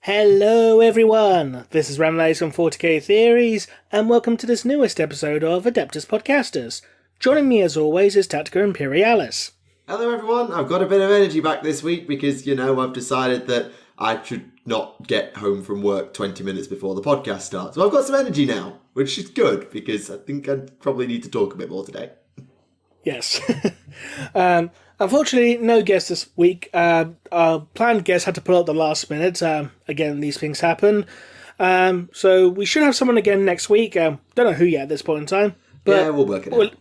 Hello everyone, this is Remleiz from 40k Theories, and welcome to this newest episode of Adeptus Podcastus. Joining me as always is Tactica Imperialis. Hello everyone, I've got a bit of energy back this week because, I've decided that I should not get home from work 20 minutes before the podcast starts. So I've got some energy now, which is good because I think I probably need to talk a bit more today. Yes. Unfortunately, no guest this week. Our planned guest had to pull out the last minute. Again, these things happen. So we should have someone again next week. Don't know who yet at this point in time. But yeah, we'll work it out.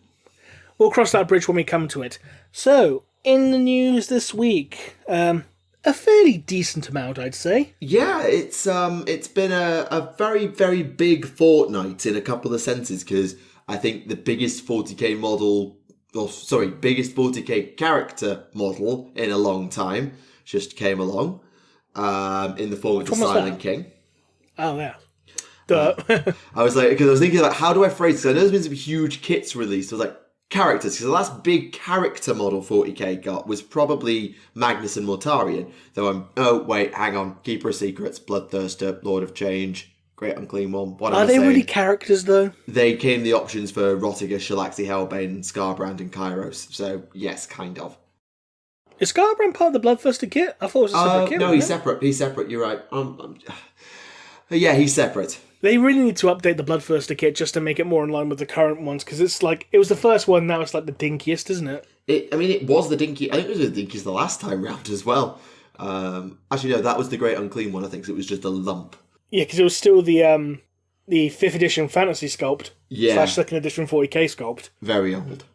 We'll cross that bridge when we come to it. So, in the news this week, a fairly decent amount, I'd say. Yeah, it's been a very, very big fortnight in a couple of senses because I think the biggest 40k biggest 40k character model in a long time just came along in the form of the Silent King. Oh, yeah. Duh. I was like, because I was thinking about how do I phrase this? I know there's been some huge kits released. I was like, characters, because the last big character model 40k got was probably Magnus and Mortarion. Hang on. Keeper of Secrets, Bloodthirster, Lord of Change, Great Unclean One. What Are they really characters, though? They came the options for Rotiger, Shalaxi, Hellbane, Scarbrand, and Kairos. So, yes, kind of. Is Scarbrand part of the Bloodthirster kit? I thought it was a separate kit. No, he's separate. He's separate, you're right. Yeah, he's separate. They really need to update the Bloodthirster kit just to make it more in line with the current ones, because it's like, it was the first one, now it's like the dinkiest, isn't it? It was the dinky. I think it was the dinkiest the last time round as well. Actually, no, that was the Great Unclean One, I think, so it was just a lump. Yeah, because it was still the 5th edition fantasy sculpt. Yeah. / 2nd edition 40k sculpt. Very old.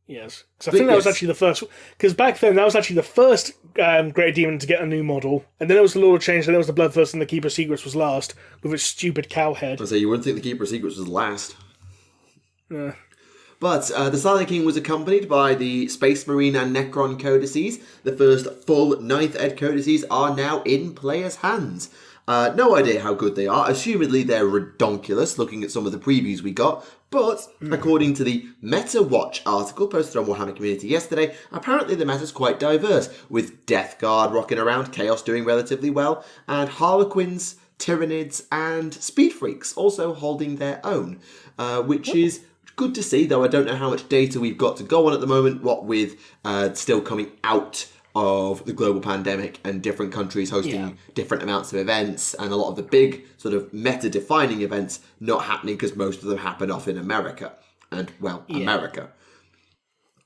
Yes. Because I think that was actually the first... Because back then, that was actually the first Great Demon to get a new model. And then it was the Lord of Change, and then it was the Bloodthirst, and the Keeper of Secrets was last, with its stupid cow head. I say, you wouldn't think the Keeper of Secrets was last. No. But the Silent King was accompanied by the Space Marine and Necron codices. The first full 9th Ed codices are now in players' hands. No idea how good they are. Assumedly, they're redonkulous, looking at some of the previews we got. But, according to the Meta Watch article posted on Warhammer Community yesterday, apparently the meta's quite diverse, with Death Guard rocking around, Chaos doing relatively well, and Harlequins, Tyranids, and Speed Freaks also holding their own, which is good to see, though I don't know how much data we've got to go on at the moment, what with still coming out of the global pandemic and different countries hosting different amounts of events, and a lot of the big sort of meta-defining events not happening because most of them happen off in America. And, America.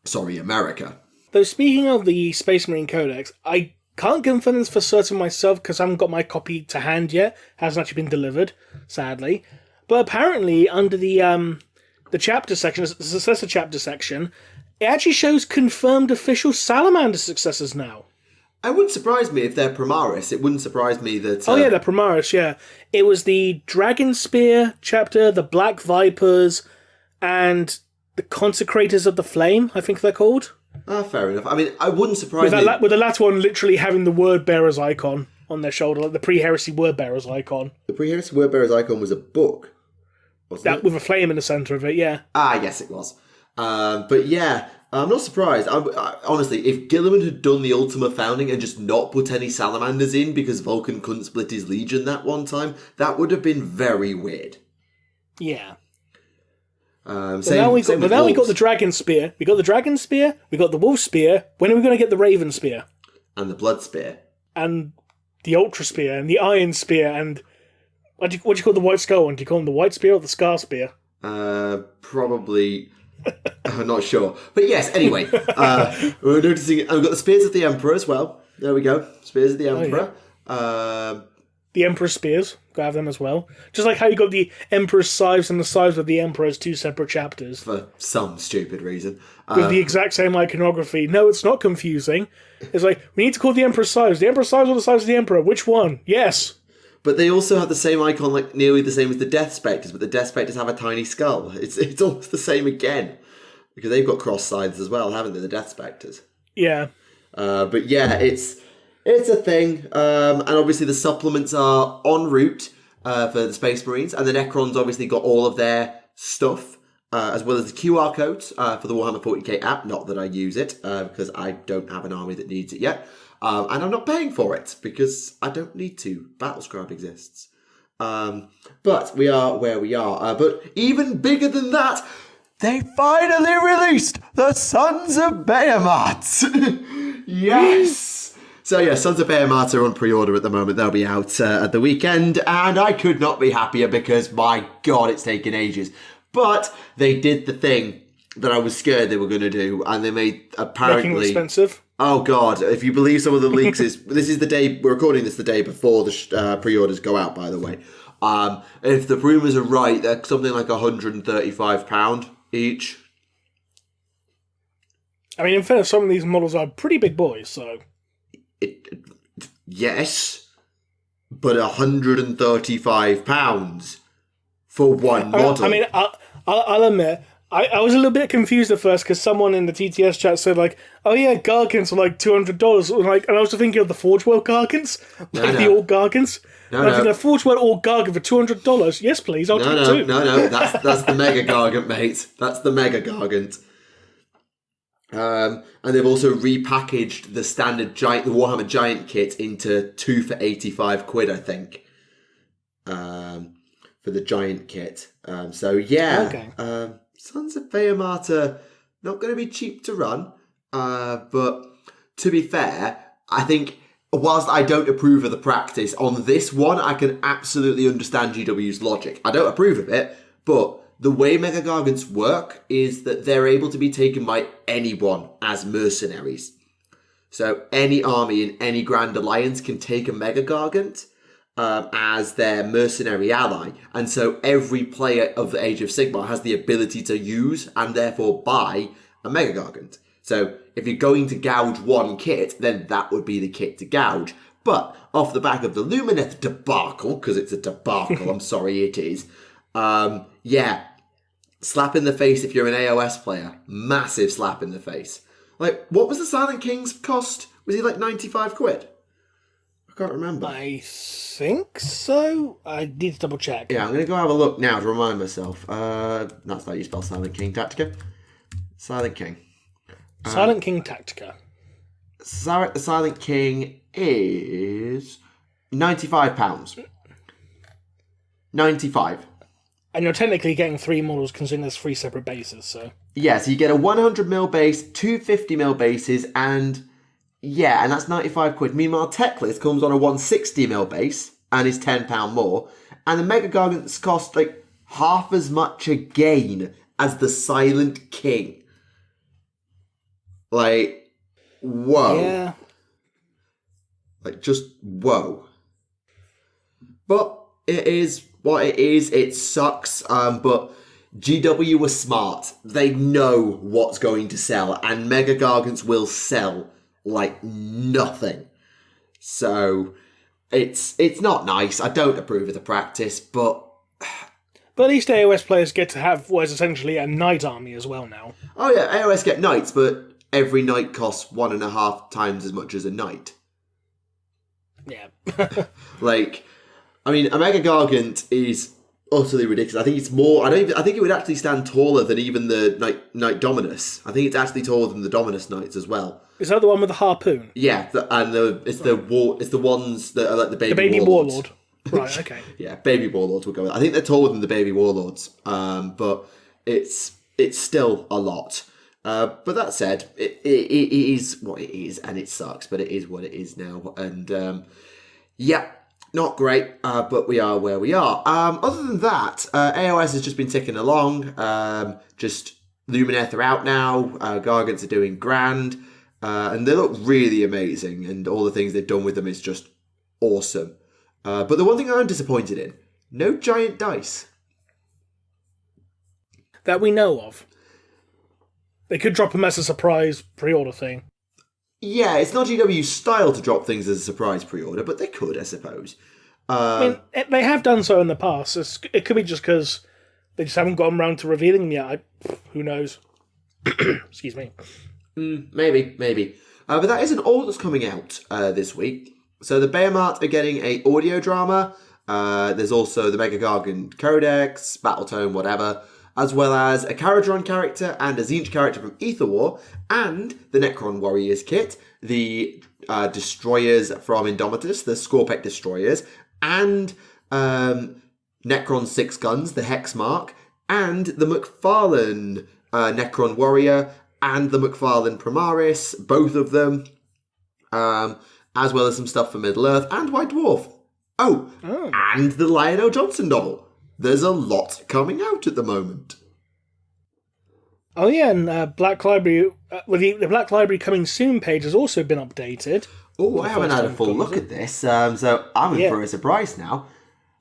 Sorry, America. Though speaking of the Space Marine Codex, I can't confirm this for certain myself because I haven't got my copy to hand yet. It hasn't actually been delivered, sadly. But apparently, under the chapter section, the Successor chapter section, it actually shows confirmed official Salamander successors now. It wouldn't surprise me if they're Primaris. It wouldn't surprise me that... Oh yeah, they're Primaris, yeah. It was the Dragon Spear chapter, the Black Vipers, and the Consecrators of the Flame, I think they're called. Fair enough. I mean, I wouldn't surprise me... With the latter one literally having the Word Bearer's icon on their shoulder, like the Pre-Heresy Word Bearer's icon. The Pre-Heresy Word Bearer's icon was a book, wasn't it? With a flame in the centre of it, yeah. Yes, it was. But yeah, I'm not surprised. Honestly, if Guilliman had done the Ultima Founding and just not put any Salamanders in because Vulcan couldn't split his Legion that one time, that would have been very weird. Yeah. Now we got the Dragon Spear. We got the Dragon Spear, we got the Wolf Spear. When are we going to get the Raven Spear? And the Blood Spear. And the Ultra Spear, and the Iron Spear, and... What do you call the White Skull one? Do you call them the White Spear or the Scar Spear? Probably... I'm not sure. But yes, anyway. We're noticing... We've got the Spears of the Emperor as well. There we go. Spears of the Emperor. Oh, yeah. The Emperor's Spears. Gotta have them as well. Just like how you got the Emperor's Scythes and the Scythes of the Emperor as 2 separate chapters. For some stupid reason. With the exact same iconography. No, it's not confusing. It's like, we need to call the Emperor's Scythes. The Emperor's Scythes or the Scythes of the Emperor? Which one? Yes. But they also have the same icon, like nearly the same as the Death Spectres, but the Death Spectres have a tiny skull. It's almost the same again. Because they've got cross sides as well, haven't they, the Death Spectres? Yeah. But yeah, it's a thing. And obviously the supplements are en route for the Space Marines. And the Necrons obviously got all of their stuff, as well as the QR codes for the Warhammer 40k app. Not that I use it, because I don't have an army that needs it yet. And I'm not paying for it because I don't need to. Battlescribe exists. But we are where we are. But even bigger than that, they finally released the Sons of Behemat. Yes. So yeah, Sons of Behemat are on pre-order at the moment. They'll be out at the weekend, and I could not be happier because my God, it's taken ages. But they did the thing that I was scared they were going to do, and they made apparently making expensive. Oh God! If you believe some of the leaks, this is the day we're recording this the day before the pre-orders go out. By the way, if the rumours are right, they're something like £135 each. I mean, in fairness, some of these models are pretty big boys, so yes, but £135 for one model. I mean, I'll admit. I was a little bit confused at first because someone in the TTS chat said like, "Oh yeah, Gargants are like $200." Like, and I was thinking of the Forge World Gargants, the Orc Gargants. I think a Forge World Orc Gargant for $200. Yes, please. I'll take two. No. That's the Mega Gargant, mate. That's the Mega Gargant. And they've also repackaged the standard the Warhammer Giant kit into 2 for £85, I think. For the Giant kit. So yeah. Okay. Sons of Behemat are not going to be cheap to run, but to be fair, I think whilst I don't approve of the practice, on this one I can absolutely understand GW's logic. I don't approve of it, but the way Mega Gargants work is that they're able to be taken by anyone as mercenaries. So any army in any Grand Alliance can take a Mega Gargant as their mercenary ally, and so every player of the Age of Sigmar has the ability to use and therefore buy a Mega Gargant. So if you're going to gouge one kit, then that would be the kit to gouge. But off the back of the Luminath debacle, because it's a debacle, I'm sorry it is, yeah, slap in the face if you're an AOS player. Massive slap in the face. Like, what was the Silent King's cost? Was he like £95? I can't remember. I think so. I need to double check. Yeah, I'm going to go have a look now to remind myself. That's how you spell Silent King Tactica. Silent King. Silent King Tactica. The Silent King is £95. 95. And you're technically getting 3 models considering there's 3 separate bases, so... Yeah, so you get a 100mm base, 2 50mm bases, and... Yeah, and that's £95. Meanwhile, Techlith comes on a 160mm base and is £10 more. And the Mega Gargants cost like half as much again as the Silent King. Like, whoa. Yeah. Like, just whoa. But it is what it is. It sucks. But GW were smart. They know what's going to sell. And Mega Gargants will sell like nothing. So it's not nice. I don't approve of the practice, but at least AOS players get to have what is essentially a knight army as well now. Oh yeah, AOS get knights, but every knight costs 1.5 times as much as a knight. Yeah. Like, I mean, a Mega Gargant is utterly ridiculous. I think it's more. I think it would actually stand taller than even the Knight Dominus. I think it's actually taller than the Dominus Knights as well. Is that the one with the harpoon? Yeah, it's the ones that are like the baby warlord. Right. Okay. Yeah, baby warlords will go with it. I think they're taller than the baby warlords, but it's still a lot. But that said, it is what it is, and it sucks, but it is what it is now. And yeah, not great, but we are where we are. Other than that, AOS has just been ticking along. Just Luminath are out now. Gargants are doing grand. And they look really amazing, and all the things they've done with them is just awesome. But the one thing I'm disappointed in, no giant dice. That we know of. They could drop them as a surprise pre-order thing. Yeah, it's not GW's style to drop things as a surprise pre-order, but they could, I suppose. I mean, they have done so in the past. It could be just because they just haven't gotten around to revealing them yet. Who knows? Excuse me. Maybe. But that isn't all that's coming out this week. So the Behemat are getting a audio drama. There's also the Mega Gargant Codex, Battletome, whatever. as well as a Caradron character and a Tzeentch character from Aether War, and the Necron Warriors kit, the Destroyers from Indomitus, the Scorpec Destroyers, and Necron 6 Guns, the Hex Mark, and the McFarlane Necron Warrior, and the McFarlane Primaris, both of them, as well as some stuff for Middle-earth and White Dwarf. Oh, and the Lionel Johnson novel. There's a lot coming out at the moment. Oh yeah, and Black Library, the Black Library Coming Soon page has also been updated. Oh, I haven't had a full look at this, so I'm in for a surprise now.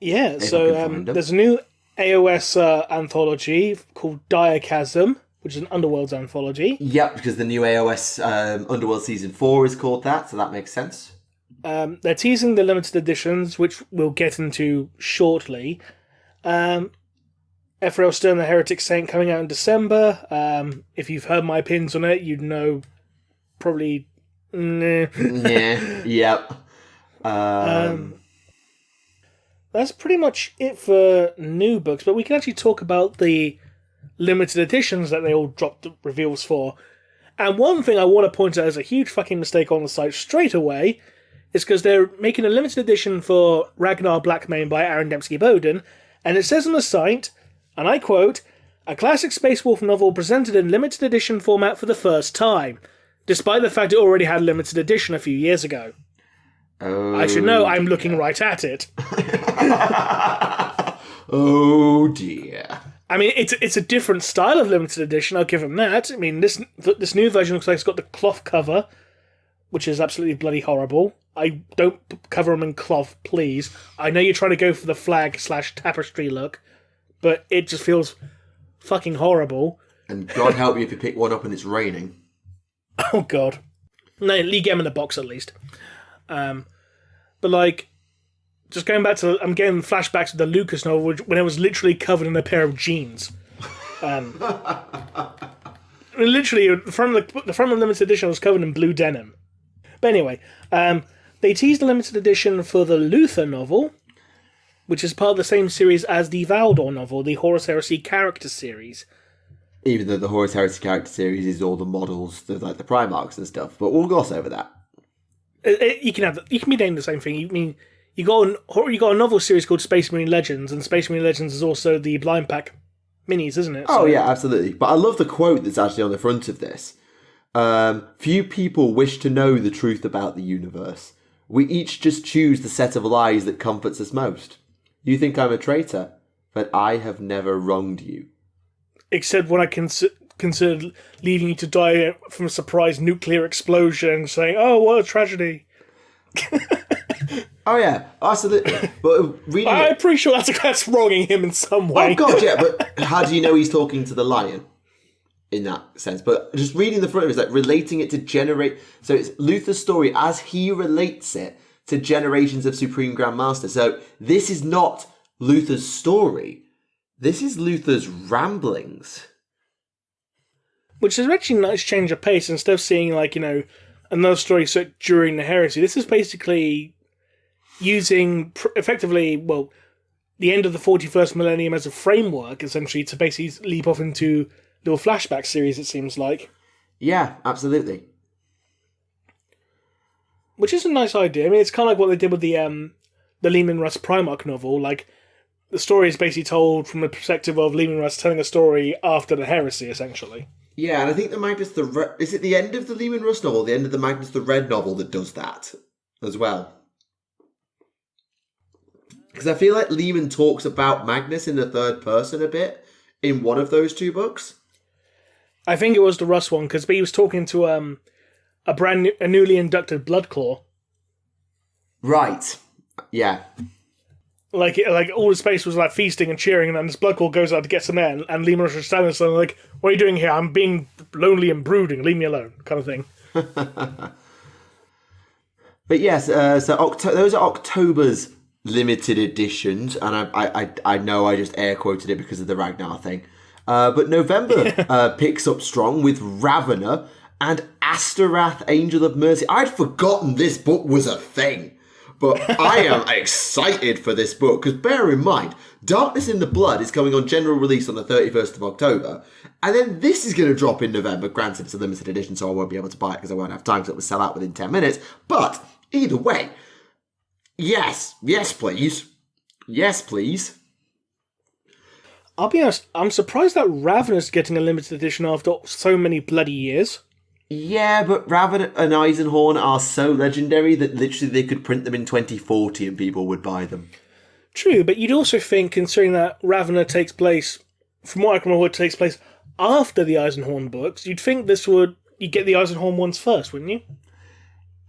Yeah, so there's a new AOS anthology called Diachasm, which is an Underworld's anthology. Yep, because the new AOS Underworld Season 4 is called that, so that makes sense. They're teasing the limited editions, which we'll get into shortly. Ephrael Stern, the Heretic Saint, coming out in December. If you've heard my opinions on it, you'd know probably... Yeah, yep. That's pretty much it for new books, but we can actually talk about the limited editions that they all dropped the reveals for. And one thing I want to point out as a huge fucking mistake on the site straight away is because they're making a limited edition for Ragnar Blackmane by Aaron Dembski-Bowden, and it says on the site, and I quote, "A classic Space Wolf novel presented in limited edition format for the first time, despite the fact it already had a limited edition a few years ago." Oh, I should know, I'm looking right at it. Oh dear. I mean, it's a different style of limited edition, I'll give them that. I mean, this new version looks like it's got the cloth cover, which is absolutely bloody horrible. I don't cover them in cloth, please. I know you're trying to go for the flag/tapestry look, but it just feels fucking horrible. And God help you if you pick one up and it's raining. Oh, God. No, leave them in the box at least. But, like, just going back to... I'm getting flashbacks to the Lucas novel when it was literally covered in a pair of jeans. Literally, the front of the limited edition was covered in blue denim. But anyway, they teased the limited edition for the Luther novel, which is part of the same series as the Valdor novel, the Horus Heresy character series. Even though the Horus Heresy character series is all the models, like the Primarchs and stuff, but we'll gloss over that. You can be named the same thing. You mean you got a novel series called Space Marine Legends, and Space Marine Legends is also the blind pack minis, isn't it? Oh yeah, absolutely. But I love the quote that's actually on the front of this. Few people wish to know the truth about the universe. We each just choose the set of lies that comforts us most. You think I'm a traitor, but I have never wronged you. Except when I considered leaving you to die from a surprise nuclear explosion, saying, "Oh, what a tragedy." Oh yeah, absolutely. But I'm pretty sure that's wronging him in some way. Oh god, yeah. But how do you know he's talking to the lion? In that sense, but just reading the front of it is like relating it to so it's Luther's story as he relates it to generations of Supreme Grandmaster. So this is not Luther's story. This is Luther's ramblings. Which is actually a nice change of pace. Instead of seeing, like, another story set during the heresy, this is basically using effectively, the end of the 41st millennium as a framework, essentially, to basically leap off into little flashback series, it seems like. Yeah, absolutely. Which is a nice idea. I mean, it's kind of like what they did with the Leman Russ Primarch novel. Like, the story is basically told from the perspective of Leman Russ telling a story after the heresy, essentially. Yeah, and I think the Magnus is it the end of the Leman Russ novel, the end of the Magnus the Red novel that does that as well? Because I feel like Leman talks about Magnus in the third person a bit in one of those two books. I think it was the Russ one, because he was talking to a newly inducted Bloodclaw. Right. Yeah. Like all the space was like feasting and cheering, and then this Bloodclaw goes out to get some air, and Leman Russ is standing there like, "What are you doing here? I'm being lonely and brooding. Leave me alone," kind of thing. But yes, so those are October's limited editions, and I know I just air quoted it because of the Ragnar thing. But November picks up strong with Ravener and Asterath, Angel of Mercy. I'd forgotten this book was a thing. But I am excited for this book, because bear in mind, Darkness in the Blood is coming on general release on the 31st of October, and then this is going to drop in November. Granted, it's a limited edition, so I won't be able to buy it because I won't have time, because it will sell out within 10 minutes. But either way, yes, please. Yes, please. I'll be honest, I'm surprised that Ravenous getting a limited edition after so many bloody years. Yeah, but Raven and Eisenhorn are so legendary that literally they could print them in 2040 and people would buy them. True, but you'd also think, considering that Ravener takes place, from what I can remember, it takes place after the Eisenhorn books, you'd think you'd get the Eisenhorn ones first, wouldn't you?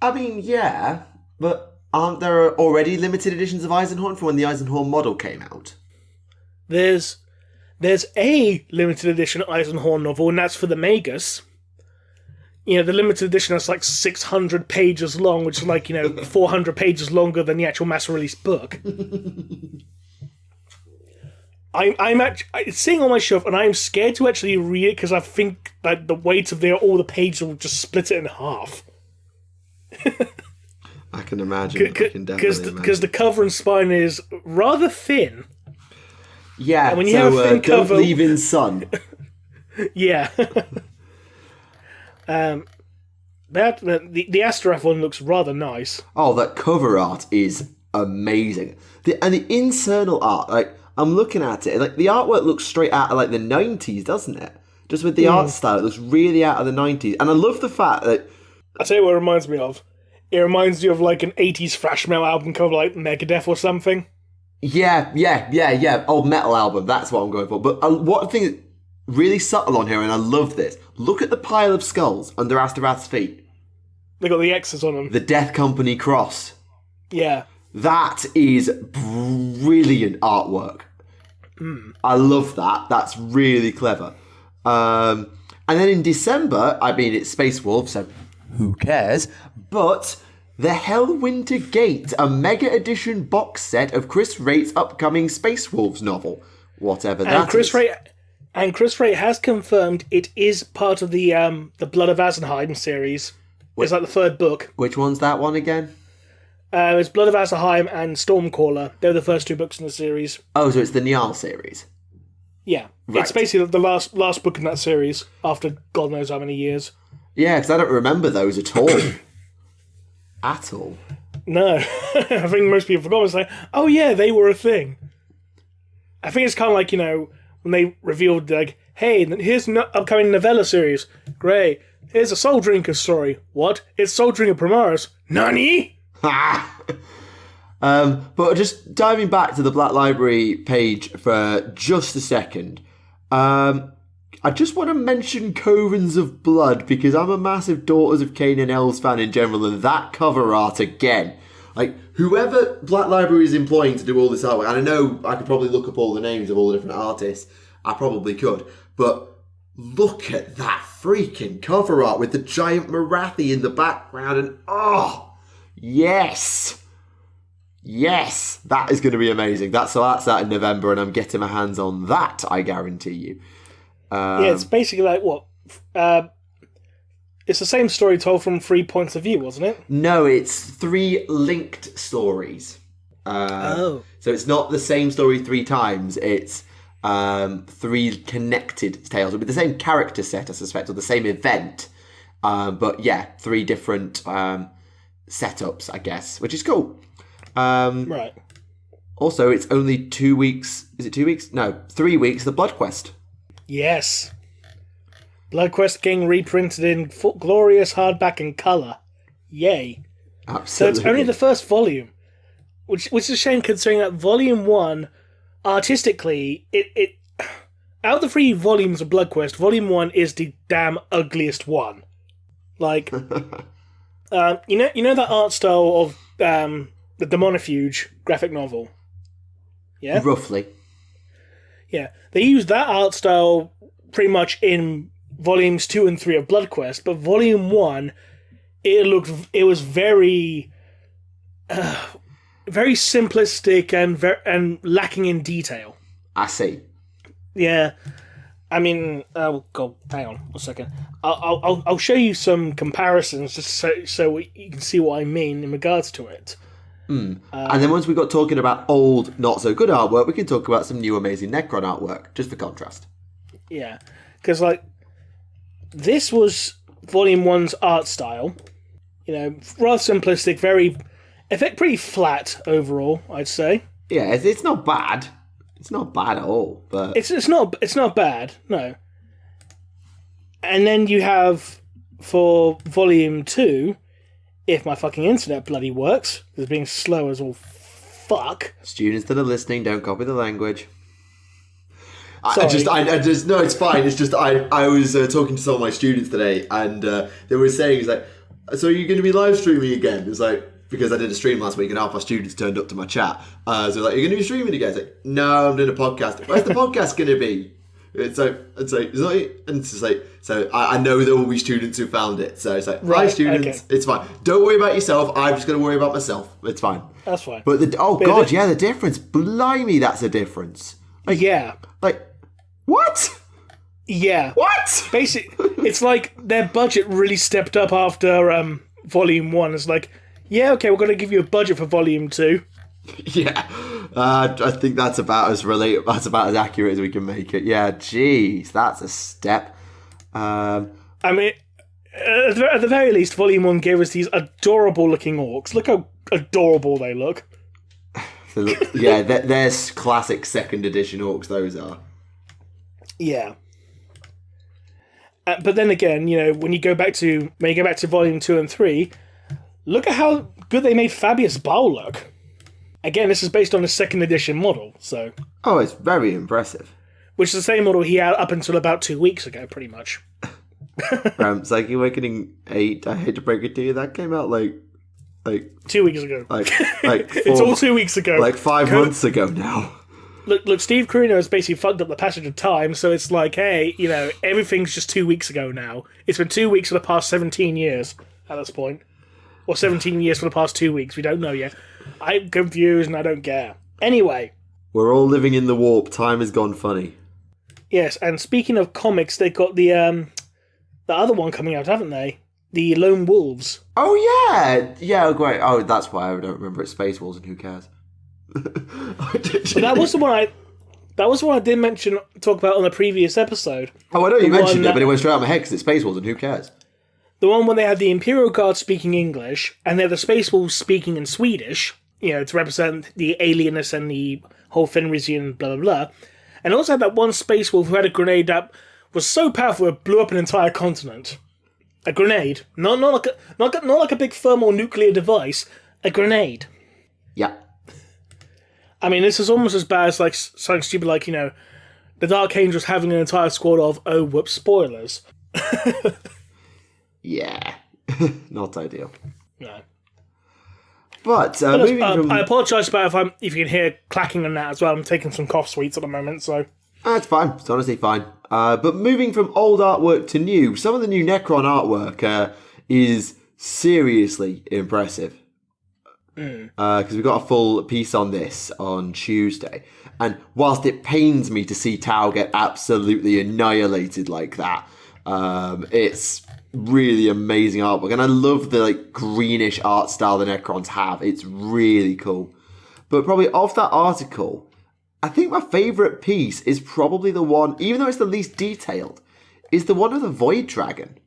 I mean, yeah, but aren't there already limited editions of Eisenhorn from when the Eisenhorn model came out? There's a limited edition Eisenhorn novel, and that's for the Magus. You know, the limited edition is like 600 pages long, which is like, 400 pages longer than the actual mass release book. I'm actually sitting on my shelf, and I'm scared to actually read it because I think that the weight of all the pages will just split it in half. I can imagine. Because the cover and spine is rather thin. Yeah, and when you have a thin don't cover, leave in sun. Yeah. The Astaroth one looks rather nice. Oh, that cover art is amazing. The internal art, like, I'm looking at it, like, the artwork looks straight out of, like, the 90s, doesn't it? Just with the art style, it looks really out of the 90s. And I love the fact that... I'll tell you what it reminds me of. It reminds me of, like, an 80s thrash metal album cover, like Megadeth or something. Yeah. Old metal album, that's what I'm going for. But what I think is really subtle on here, and I love this, look at the pile of skulls under Astaroth's feet. They got the X's on them. The Death Company cross. Yeah. That is brilliant artwork. I love that. That's really clever. And then in December, I mean, it's Space Wolf, so who cares? But the Hellwinter Gate, a mega edition box set of Chris Wright's upcoming Space Wolves novel. Whatever that is. And Chris Wright has confirmed it is part of the Blood of Asenheim series. It's like the third book. Which one's that one again? It's Blood of Asenheim and Stormcaller. They're the first two books in the series. Oh, so it's the Niall series? Yeah. Right. It's basically the last book in that series after God knows how many years. Yeah, because I don't remember those at all. At all. No. I think most people forgot. It's like, oh yeah, they were a thing. I think it's kind of like, when they revealed, like, hey, here's an upcoming novella series. Great. Here's a Soul Drinker story. What? It's Soul Drinker Primaris. Nani? But just diving back to the Black Library page for just a second, I just want to mention Covens of Blood, because I'm a massive Daughters of Cain and Elves fan in general, and that cover art again. Like, whoever Black Library is employing to do all this artwork, and I know I could probably look up all the names of all the different artists, I probably could, but look at that freaking cover art with the giant Marathi in the background, and oh, yes, that is going to be amazing. That's out in November, and I'm getting my hands on that, I guarantee you. Yeah, it's basically like what? It's the same story told from 3 points of view, wasn't it? No, it's 3 linked stories. So it's not the same story 3 times. It's 3 connected tales with the same character set, I suspect, or the same event. But yeah, 3 different setups, I guess, which is cool. Right. Also, it's only 2 weeks. Is it 2 weeks? No, 3 weeks. The Blood Quest. Yes. Blood Quest King reprinted in glorious hardback and colour. Yay. Absolutely. So it's only the first volume, which is a shame considering that Volume 1, artistically, it out of the 3 volumes of Blood Quest, Volume 1 is the damn ugliest one. Like, you know that art style of the Demonifuge graphic novel? Yeah? Roughly. Yeah. They used that art style pretty much in Volumes 2 and 3 of Blood Quest, but Volume 1, it was very very simplistic and lacking in detail. I see. Yeah. I mean, oh god, hang on a second. I'll show you some comparisons just so you can see what I mean in regards to it. And then once we got talking about old, not so good artwork, we can talk about some new amazing Necron artwork, just for contrast. Yeah, because like this was Volume 1's art style. You know, rather simplistic, pretty flat overall, I'd say. Yeah, it's not bad. It's not bad at all, but it's not bad, no. And then you have for Volume 2, if my fucking internet bloody works, it's being slow as all fuck. Students that are listening, don't copy the language. Sorry. No, it's fine. It's just I was talking to some of my students today, and they were saying, it's like, so you're going to be live streaming again? It's like, because I did a stream last week and half my students turned up to my chat. So like, you're going to be streaming again? It's like, no, I'm doing a podcast. Where's the podcast going to be? It's like, so I know there will be students who found it. So it's like, right, students, okay. It's fine. Don't worry about yourself. I'm just going to worry about myself. It's fine. That's fine. But the difference. Blimey, that's a difference. Like, yeah. Like, what? Yeah. What? Basically, it's like their budget really stepped up after Volume 1. It's like, yeah, okay, we're going to give you a budget for Volume 2. Yeah. I think that's about as accurate as we can make it. Yeah, jeez, that's a step. I mean, at the very least, Volume 1 gave us these adorable-looking orcs. Look how adorable they look. Yeah, there's classic second edition orcs, those are. Yeah. But then again, you know, when you go back to Volume 2 and 3, look at how good they made Fabius Baal look. Again, this is based on a second edition model, so... Oh, it's very impressive. Which is the same model he had up until about 2 weeks ago, pretty much. Psychic Awakening 8, I hate to break it to you, that came out like 2 weeks ago. Like it's all 2 weeks ago. Like 5 months ago now. Look, Steve Carino has basically fucked up the passage of time, so it's like, hey, you know, everything's just 2 weeks ago now. It's been 2 weeks for the past 17 years at this point. Or 17 years for the past 2 weeks, we don't know yet. I'm confused and I don't care. Anyway. We're all living in the warp, time has gone funny. Yes, and speaking of comics, they've got the other one coming out, haven't they? The Lone Wolves. Oh yeah! Yeah, great. Oh, that's why I don't remember it. Space Wolves, and who cares? That was the one I did talk about on a previous episode. Oh, I know you mentioned it, but it went straight out of my head because it's Space Wolves, and who cares? The one when they had the Imperial Guard speaking English, and they had the Space Wolves speaking in Swedish, you know, to represent the alienness and the whole Fenrisian blah blah blah. And also had that one Space Wolf who had a grenade that was so powerful it blew up an entire continent. A grenade, not like a big thermal nuclear device. A grenade. Yeah. I mean, this is almost as bad as like something stupid like, you know, the Dark Angels having an entire squad of whoops spoilers. Yeah, not ideal. No. But I apologise about if you can hear clacking on that as well. I'm taking some cough sweets at the moment, so... That's fine. It's honestly fine. But moving from old artwork to new, some of the new Necron artwork is seriously impressive. Because we got a full piece on this on Tuesday. And whilst it pains me to see Tau get absolutely annihilated like that, it's really amazing artwork. And I love the like greenish art style the Necrons have. It's really cool. But probably of that article, I think my favourite piece is probably the one, even though it's the least detailed, is the one of the Void Dragon.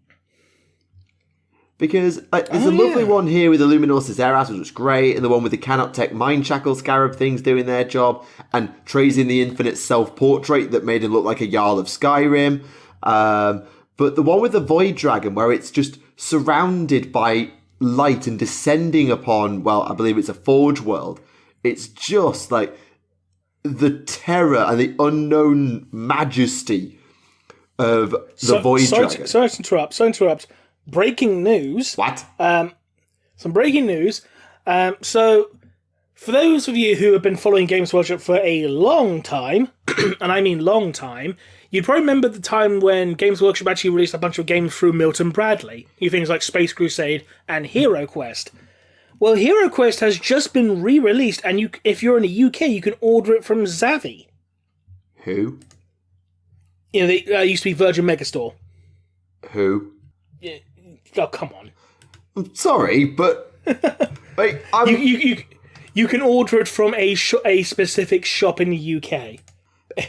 Because there's a lovely one here with the Luminos Eras, which was great, and the one with the Canoptech Mind Shackle Scarab things doing their job, and Trazyn the Infinite self-portrait that made him look like a Jarl of Skyrim. But the one with the Void Dragon, where it's just surrounded by light and descending upon, well, I believe it's a Forge world. It's just like the terror and the unknown majesty of the Void Dragon. Sorry to interrupt. Breaking news. What? Some breaking news. So, for those of you who have been following Games Workshop for a long time, and I mean long time, you'd probably remember the time when Games Workshop actually released a bunch of games through Milton Bradley. Things like Space Crusade and Hero Quest. Well, Hero Quest has just been re-released, and if you're in the UK, you can order it from Zavvi. Who? You know, they used to be Virgin Megastore. Who? Oh, come on. I'm sorry, but... like, you can order it from a specific shop in the UK.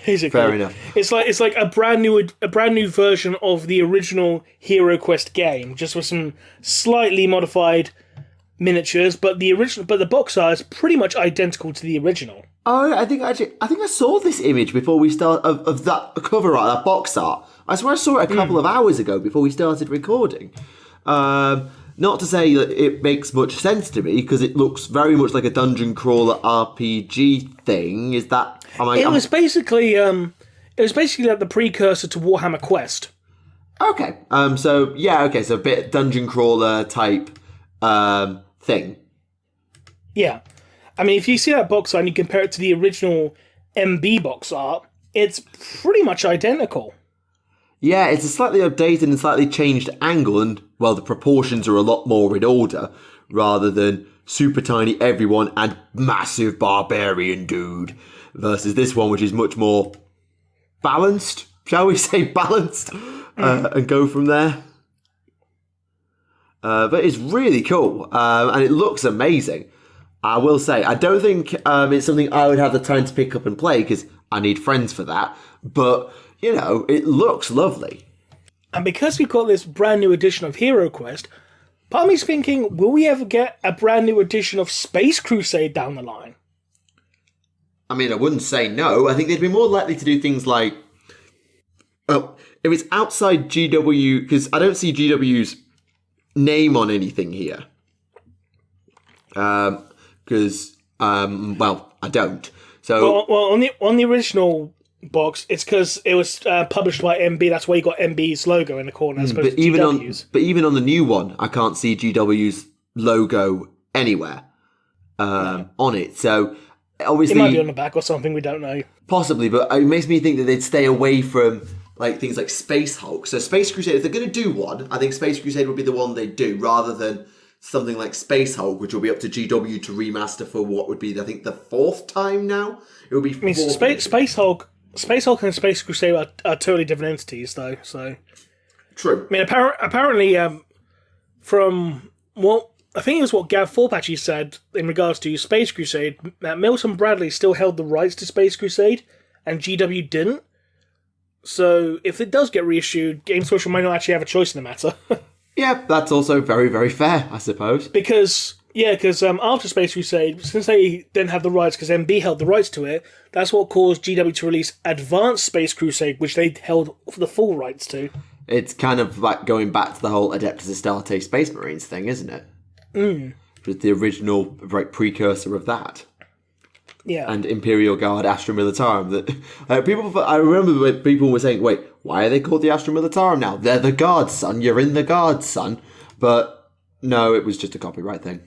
Basically. Fair enough. It's like a brand new version of the original Hero Quest game, just with some slightly modified miniatures, but the box art is pretty much identical to the original. Oh, I think I saw this image before we start of that cover art, that box art. I swear I saw it a couple of hours ago before we started recording. Not to say that it makes much sense to me, because it looks very much like a dungeon crawler RPG thing. Is that? It was basically like the precursor to Warhammer Quest. Okay. So a bit dungeon crawler type thing. Yeah. I mean, if you see that box art and you compare it to the original MB box art, it's pretty much identical. Yeah, it's a slightly updated and slightly changed angle, and, well, the proportions are a lot more in order, rather than super tiny everyone and massive barbarian dude, versus this one, which is much more balanced, shall we say balanced, and go from there. But it's really cool, and it looks amazing. I will say, I don't think it's something I would have the time to pick up and play, because I need friends for that, but, you know, it looks lovely. And because we've got this brand new edition of Hero Quest, part of me's thinking, will we ever get a brand new edition of Space Crusade down the line? I mean, I wouldn't say no. I think they'd be more likely to do things like... Oh, if it's outside GW... Because I don't see GW's name on anything here. Because, I don't. So Well, on the original box, it's because it was published by MB. That's why you got MB's logo in the corner as opposed to GW's. But even on the new one, I can't see GW's logo anywhere on it. So obviously, it might be on the back or something. We don't know. Possibly, but it makes me think that they'd stay away from like things like Space Hulk. So Space Crusade, if they're going to do one, I think Space Crusade would be the one they'd do, rather than something like Space Hulk, which will be up to GW to remaster for what would be, I think, the fourth time now. It would be. I mean, Space Hulk and Space Crusade are totally different entities, though. So true. I mean, apparently, from what I think it was what Gav Forpatchy said in regards to Space Crusade, that Milton Bradley still held the rights to Space Crusade, and GW didn't. So if it does get reissued, Games Workshop might not actually have a choice in the matter. Yeah, that's also very, very fair, I suppose. Because after Space Crusade, since they didn't have the rights, because MB held the rights to it, that's what caused GW to release Advanced Space Crusade, which they held the full rights to. It's kind of like going back to the whole Adeptus Astartes Space Marines thing, isn't it? Which was the original precursor of that. Yeah. And Imperial Guard Astra Militarum. That I remember when people were saying, wait, why are they called the Astra Militarum now? They're the Guards, son. You're in the Guards, son. But no, it was just a copyright thing.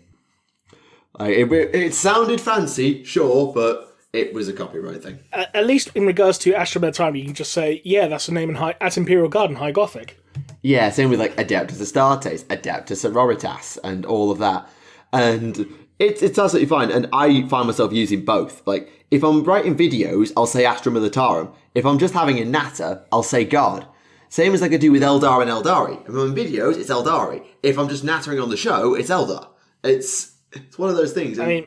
It sounded fancy, sure, but it was a copyright thing. At least in regards to Astra Militarum, you can just say, yeah, that's the name at Imperial Guard in High Gothic. Yeah, same with like Adeptus Astartes, Adeptus Auroritas, and all of that. And it's absolutely fine, and I find myself using both. Like, if I'm writing videos, I'll say Astra Militarum. If I'm just having a natter, I'll say Guard. Same as I could do with Eldar and Eldari. If I'm in videos, it's Eldari. If I'm just nattering on the show, it's Eldar. It's one of those things. I mean,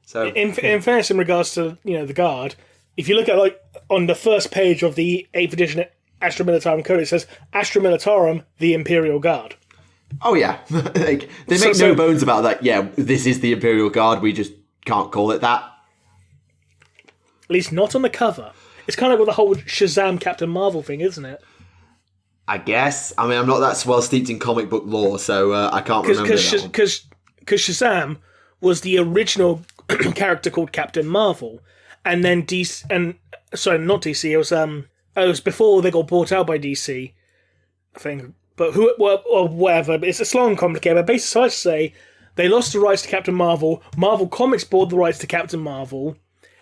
so in fairness, in regards to the Guard, if you look at like on the first page of the 8th edition Astra Militarum Code, it says Astra Militarum, the Imperial Guard. Oh yeah, like, they make no bones about that. Yeah, this is the Imperial Guard. We just can't call it that. At least not on the cover. It's kind of like the whole Shazam Captain Marvel thing, isn't it? I guess. I mean, I'm not that well steeped in comic book lore, so I can't remember that one. Because Shazam was the original character called Captain Marvel, and then DC, not DC. It was before they got bought out by DC, I think. But or whatever. But it's long and complicated. But basically, so I say they lost the rights to Captain Marvel. Marvel Comics bought the rights to Captain Marvel,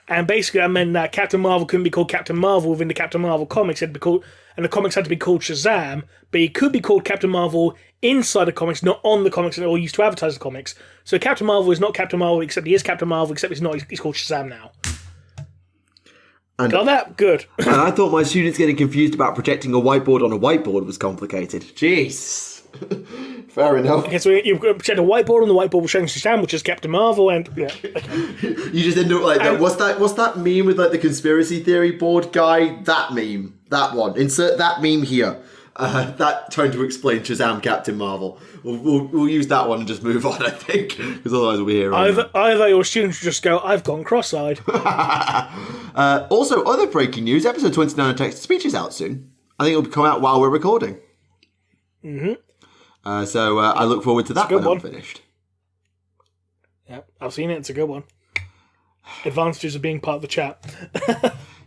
and basically that meant that Captain Marvel couldn't be called Captain Marvel within the Captain Marvel comics. It had to be called, and the comics had to be called Shazam. But he could be called Captain Marvel inside the comics, not on the comics, or used to advertise the comics. So Captain Marvel is not Captain Marvel, except he is Captain Marvel, except he's not. He's called Shazam now. Got that? Good. And I thought my students getting confused about projecting a whiteboard on a whiteboard was complicated. Jeez. Fair enough. Okay, so you've got a whiteboard, and the whiteboard will show Shazam, which is Captain Marvel, and yeah. You just end up like that. What's that meme with like the conspiracy theory board guy? That meme. That one. Insert that meme here. That trying to explain Shazam Captain Marvel. We'll use that one and just move on, I think, because otherwise we'll be here. Either your students just go, I've gone cross-eyed. Also, other breaking news, episode 29 of Text-to-Speech is out soon. I think it'll come out while we're recording. Mm-hmm. So I look forward to that when I'm finished. Yeah, I've seen it. It's a good one. Advantages of being part of the chat.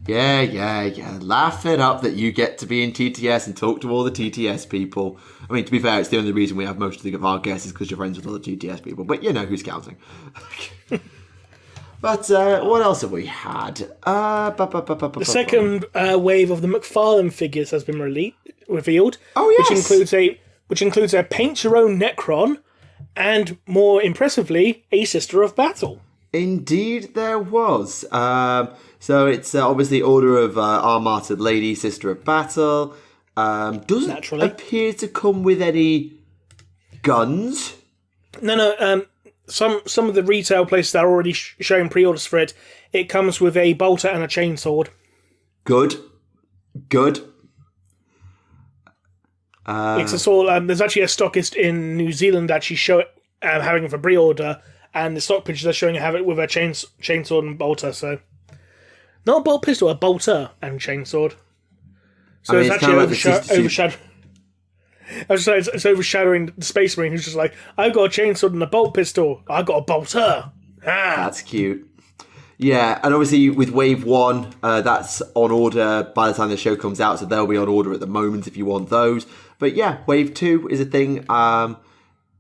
Yeah. Laugh it up that you get to be in TTS and talk to all the TTS people. I mean, to be fair, it's the only reason we have most of our guests is because you're friends with other TTS people. But you know who's counting. But what else have we had? The second wave of the McFarlane figures has been revealed. Oh yes, which includes a paint your own Necron, and more impressively, a Sister of Battle. Indeed, there was. So it's obviously Order of Our Martyred Lady, Sister of Battle. Doesn't appear to come with any guns. No. Some of the retail places are already showing pre-orders for it. It comes with a bolter and a chainsword. Good. It's a sword. There's actually a stockist in New Zealand actually having it for pre-order, and the stock pictures are showing have it with a chainsword and bolter. So, not a bolt pistol, a bolter and chainsword. So it's actually overshadowing. It's overshadowing the Space Marine, who's just like, I've got a chainsword and a bolt pistol. I've got a bolter. That's cute. Yeah, and obviously with Wave 1, that's on order by the time the show comes out, so they'll be on order at the moment if you want those. But yeah, Wave 2 is a thing.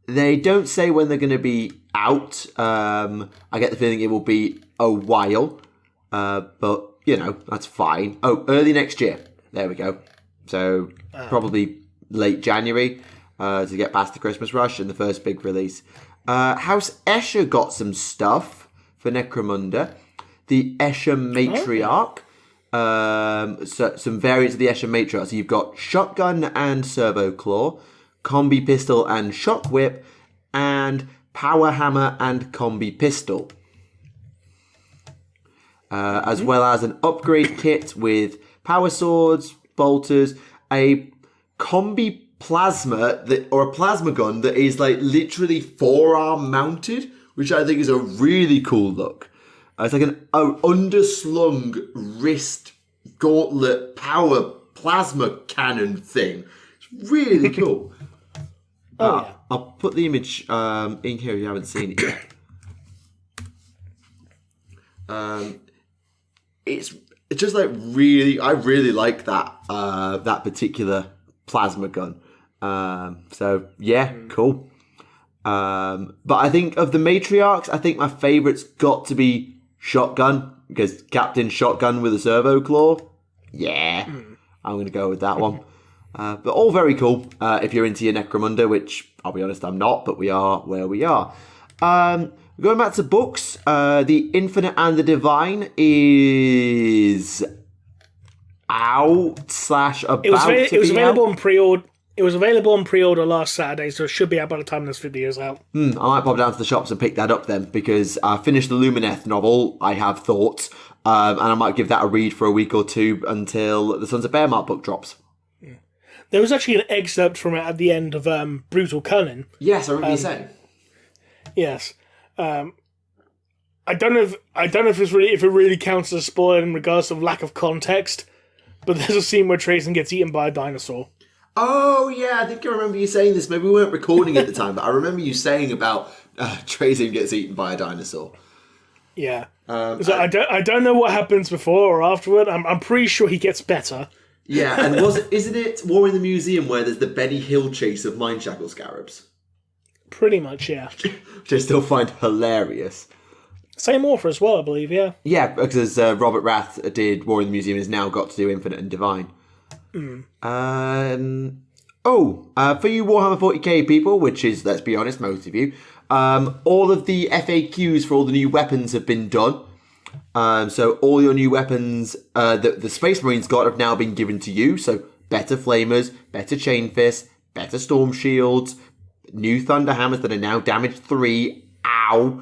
They don't say when they're going to be out. I get the feeling it will be a while, but, you know, that's fine. Oh, early next year. There we go. So probably late January to get past the Christmas rush and the first big release. House Escher got some stuff for Necromunda. The Escher Matriarch. So some variants of the Escher Matriarch. So you've got Shotgun and Servo Claw, Combi Pistol and Shock Whip, and Power Hammer and Combi Pistol. As well as an upgrade kit with power swords, bolters, a combi plasma or a plasma gun that is like literally forearm mounted, which I think is a really cool look. It's like an underslung wrist gauntlet power plasma cannon thing. It's really cool. Yeah. I'll put the image in here if you haven't seen it yet. It's just like I really like that that particular plasma gun. So yeah, cool. But I think of the matriarchs, I think my favourite's got to be Shotgun, because Captain Shotgun with a servo claw. Yeah, I'm going to go with that one. But all very cool if you're into your Necromunda, which I'll be honest, I'm not, but we are where we are. Going back to books, The Infinite and the Divine is out / about it was available on pre-order. It was available on pre-order last Saturday, so it should be out by the time this video is out. I might pop down to the shops and pick that up then, because I finished the Luminath novel, I have thoughts, and I might give that a read for a week or two until the Sons of Behemat book drops. There was actually an excerpt from it at the end of Brutal Kunnin. Yes, I remember you saying. Yes. I don't know if it really counts as a spoiler in regards to lack of context, but there's a scene where Trazen gets eaten by a dinosaur. Oh yeah, I think I remember you saying this. Maybe we weren't recording at the time, but I remember you saying about Trazen gets eaten by a dinosaur. Yeah. So I don't know what happens before or afterward. I'm pretty sure he gets better. Yeah, and isn't it War in the Museum where there's the Benny Hill chase of Mindshackle Scarabs? Pretty much, yeah. Which I still find hilarious. Same author as well, I believe, yeah. Yeah, because Robert Rath did War in the Museum, has now got to do Infinite and Divine. For you Warhammer 40k people, which is, let's be honest, most of you, all of the FAQs for all the new weapons have been done. So all your new weapons that the Space Marines got have now been given to you. So better flamers, better chain fists, better storm shields, new Thunder Hammers that are now damage 3. Ow.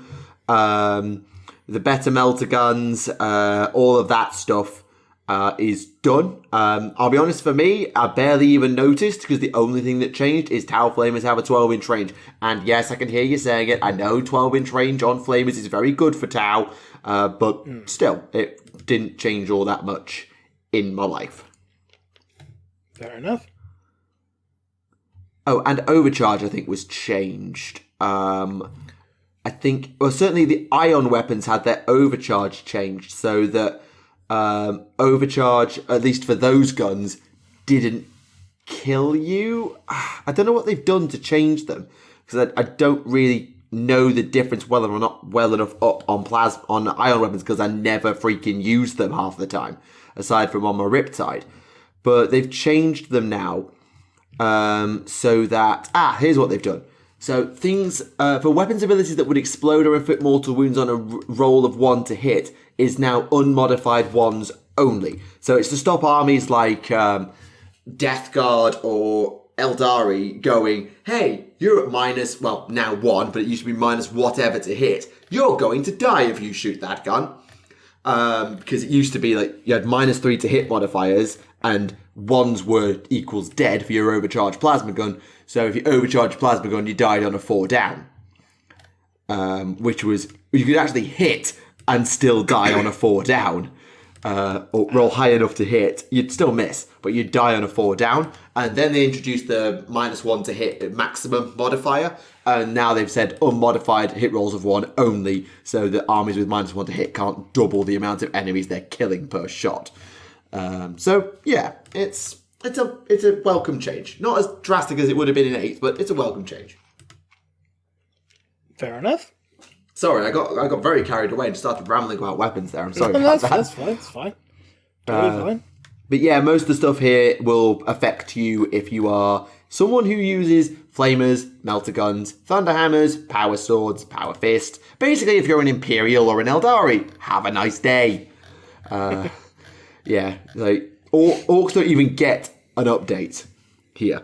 The better melter guns, all of that stuff is done. I'll be honest, for me, I barely even noticed because the only thing that changed is Tau Flamers have a 12-inch range. And yes, I can hear you saying it. I know 12-inch range on Flamers is very good for Tau, but still, it didn't change all that much in my life. Fair enough. Oh, and Overcharge, I think, was changed. I think, well, certainly the ion weapons had their overcharge changed so that overcharge, at least for those guns, didn't kill you. I don't know what they've done to change them because I don't really know the difference whether or not well enough up on ion weapons because I never freaking use them half the time, aside from on my Riptide. But they've changed them now so that here's what they've done. So things for weapons abilities that would explode or inflict mortal wounds on a roll of 1 to hit is now unmodified ones only. So it's to stop armies like Death Guard or Eldari going, hey, you're at minus, well, now 1, but it used to be minus whatever to hit. You're going to die if you shoot that gun. Because it used to be like you had minus 3 to hit modifiers and 1s were equals dead for your overcharged plasma gun. So if you overcharged plasma gun, you died on a 4 down. Which was, you could actually hit and still die on a 4 down. Or roll high enough to hit. You'd still miss, but you'd die on a 4 down. And then they introduced the minus 1 to hit maximum modifier. And now they've said unmodified hit rolls of 1 only, so that armies with minus 1 to hit can't double the amount of enemies they're killing per shot. So yeah, it's a welcome change. Not as drastic as it would have been in 8th, but it's a welcome change. Fair enough. Sorry, I got very carried away and started rambling about weapons there. I'm sorry about that. That's fine. It's fine. Totally fine. But yeah, most of the stuff here will affect you if you are someone who uses flamers, melter guns, thunder hammers, power swords, power fist. Basically, if you're an Imperial or an Eldari, have a nice day. Yeah, like orcs don't even get an update here.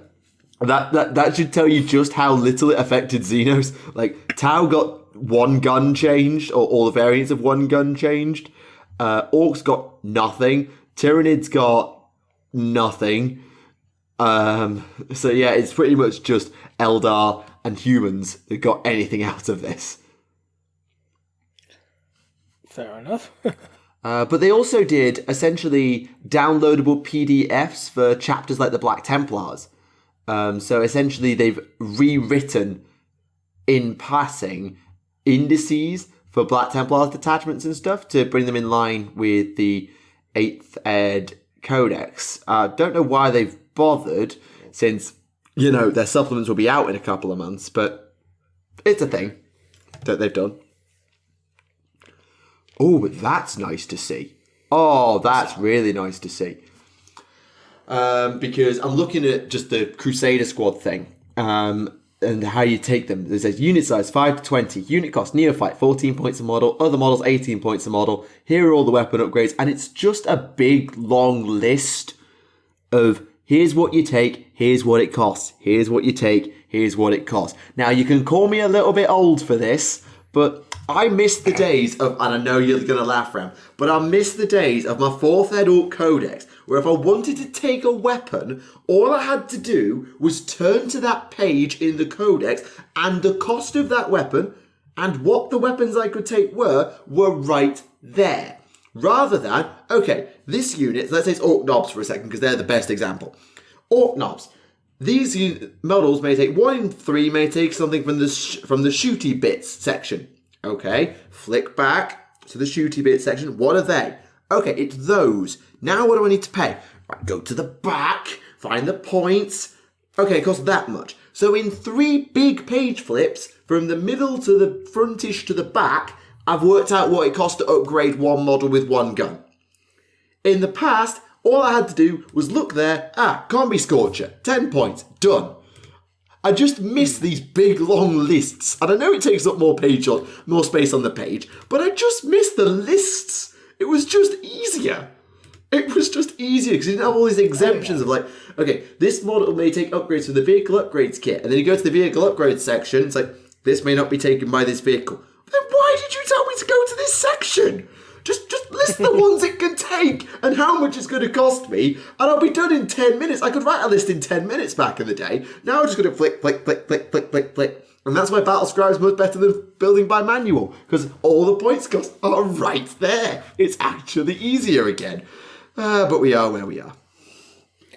That should tell you just how little it affected Xenos. Like Tau got 1 gun changed, or all the variants of 1 gun changed. Orcs got nothing. Tyranids got nothing. So yeah, it's pretty much just Eldar and humans that got anything out of this. Fair enough. But they also did essentially downloadable PDFs for chapters like the Black Templars. So essentially they've rewritten in passing indices for Black Templars detachments and stuff to bring them in line with the 8th Ed Codex. Don't know why they've bothered, since, you know, their supplements will be out in a couple of months, but it's a thing that they've done. Oh, but that's nice to see. Oh, that's really nice to see. Because I'm looking at just the Crusader Squad thing, and how you take them. It says unit size 5 to 20, unit cost neophyte 14 points a model, other models 18 points a model. Here are all the weapon upgrades, and it's just a big long list of here's what you take, here's what it costs, here's what you take, here's what it costs. Now you can call me a little bit old for this, but I miss the days of, and I know you're going to laugh, Ram, but I miss the days of my 4th Ed Orc Codex, where if I wanted to take a weapon, all I had to do was turn to that page in the Codex, and the cost of that weapon, and what the weapons I could take were right there. Rather than, okay, this unit, let's say it's Orc Knobs for a second, because they're the best example. Orc Knobs. These models may take 1 in 3, may take something from the shooty bits section. Okay, flick back to the shooty bits section. What are they? Okay, it's those. Now what do I need to pay? Right, go to the back, find the points. Okay, it costs that much. So in 3 big page flips, from the middle to the frontish to the back, I've worked out what it costs to upgrade 1 model with 1 gun. In the past, all I had to do was look there, Combi Scorcher, 10 points, done. I just miss these big long lists. And I know it takes up more space on the page, but I just miss the lists. It was just easier. It was just easier because you didn't have all these exemptions of like, okay, this model may take upgrades from the vehicle upgrades kit, and then you go to the vehicle upgrades section, it's like, this may not be taken by this vehicle. Then why did you tell me to go to this section? Just list the ones it can take and how much it's going to cost me, and I'll be done in 10 minutes. I could write a list in 10 minutes back in the day. Now I'm just going to flick. And that's why Battle Scribe's much better than building by manual, because all the points costs are right there. It's actually easier again. But we are where we are.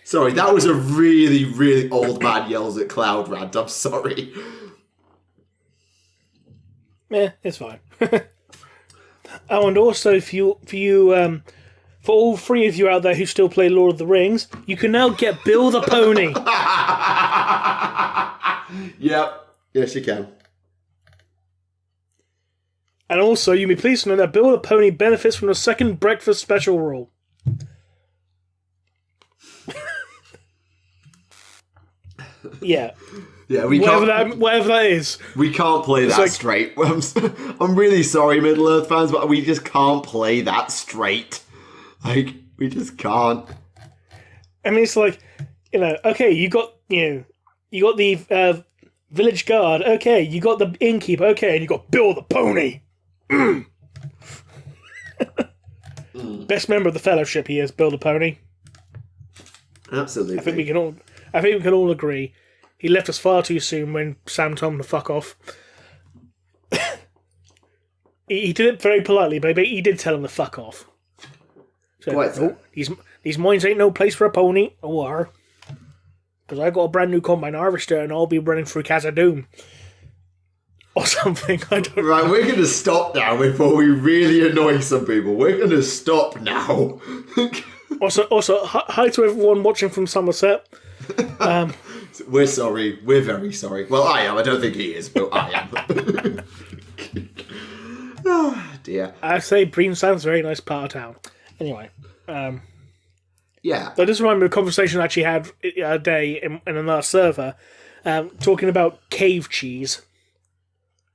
Sorry, that was a really, really old man yells at cloud rant. I'm sorry. Yeah, it's fine. Oh, and also for all three of you out there who still play Lord of the Rings, you can now get Bill the Pony. Yep. Yes, you can. And also, you may be pleased to know that Bill the Pony benefits from the second breakfast special rule. Yeah. Yeah, whatever that is. We can't play that straight. I'm really sorry, Middle Earth fans, but we just can't play that straight. Like, we just can't. I mean, it's like, okay, you got the village guard. Okay, you got the innkeeper. Okay, and you got Bill the Pony. Best member of the Fellowship. He is Bill the Pony. Absolutely. I think we can all agree. He left us far too soon when Sam told him to fuck off. he did it very politely, but he did tell him to fuck off. So, Quite so. These mines ain't no place for a pony, or because I got a brand new combine harvester and I'll be running through Khazad-dûm. Or something, I don't know. Right, we're going to stop now before we really annoy some people. We're going to stop now. Also, hi to everyone watching from Somerset. We're sorry. We're very sorry. Well, I am. I don't think he is, but I am. Oh, dear. I say Breamstown's a very nice part of town. Anyway. Yeah. I just remember a conversation I actually had a day in another server talking about cave cheese.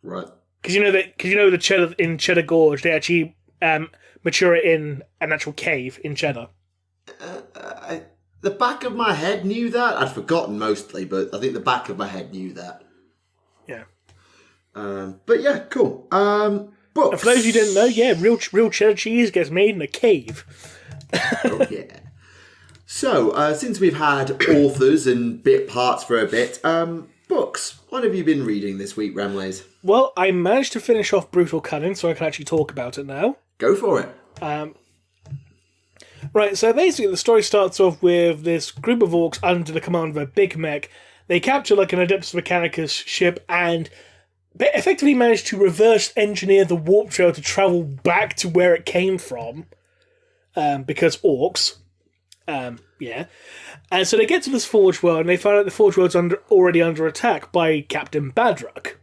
Right. Because you know the cheddar in Cheddar Gorge, they actually mature it in an actual cave in Cheddar. The back of my head knew that. I'd forgotten mostly, but I think the back of my head knew that. Yeah. But yeah, cool. Books. And for those who didn't know, yeah, real cheddar cheese gets made in a cave. Oh, yeah. So, since we've had authors and bit parts for a bit, books. What have you been reading this week, Remleiz? Well, I managed to finish off Brutal Kunnin, so I can actually talk about it now. Go for it. Right, so basically the story starts off with this group of orcs under the command of a big mech. They capture like an Adeptus Mechanicus ship and effectively manage to reverse engineer the warp trail to travel back to where it came from. Because orcs. Yeah. And so they get to this Forge World and they find out the Forge World's already under attack by Captain Badrock.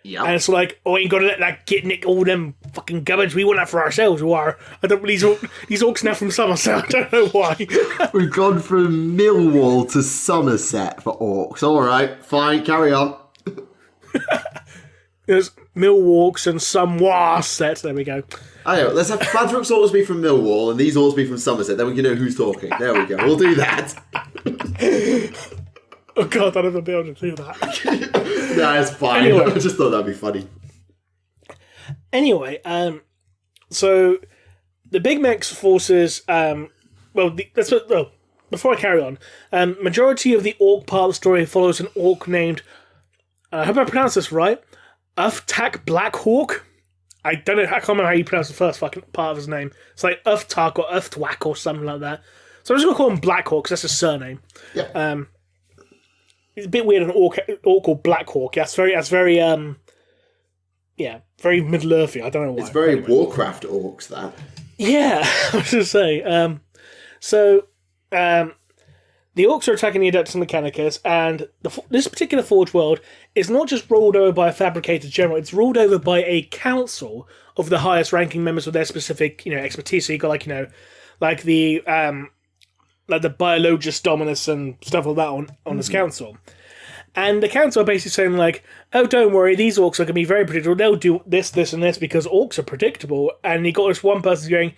Yeah. And it's like, oh, ain't gonna let that get nick all them fucking gubbins. We want that for ourselves. Or I don't these orcs now from Somerset. I don't know why. We've gone from Millwall to Somerset for orcs. All right, fine, carry on. There's Millwalks and some Warsets. There we go. I know. Let's have Badrock's orcs be from Millwall and these orcs be from Somerset. Then we can know who's talking. There we go. We'll do that. Oh god, I'd never be able to do that. Nah, it's fine. Anyway. I just thought that'd be funny. Anyway, so the Big Mech's forces, before I carry on, majority of the orc part of the story follows an orc named, I hope I pronounced this right, Uftak Blackhawk. I don't know, I can't remember how you pronounce the first fucking part of his name. It's like Uftak or Uftwak or something like that. So I'm just going to call him Blackhawk because that's his surname. Yeah. It's a bit weird, an orc called Blackhawk. That's very, very Middle-earthy. I don't know why. It's very Warcraft orcs, that. Yeah, I was going to say. The orcs are attacking the Adeptus Mechanicus, and this particular Forge World is not just ruled over by a fabricator general, it's ruled over by a council of the highest ranking members of their specific, expertise. So you got like the Biologus Dominus and stuff like that on this council. And the council are basically saying like, oh, don't worry, these orcs are going to be very predictable. They'll do this, this, and this because orcs are predictable. And you got this one person going,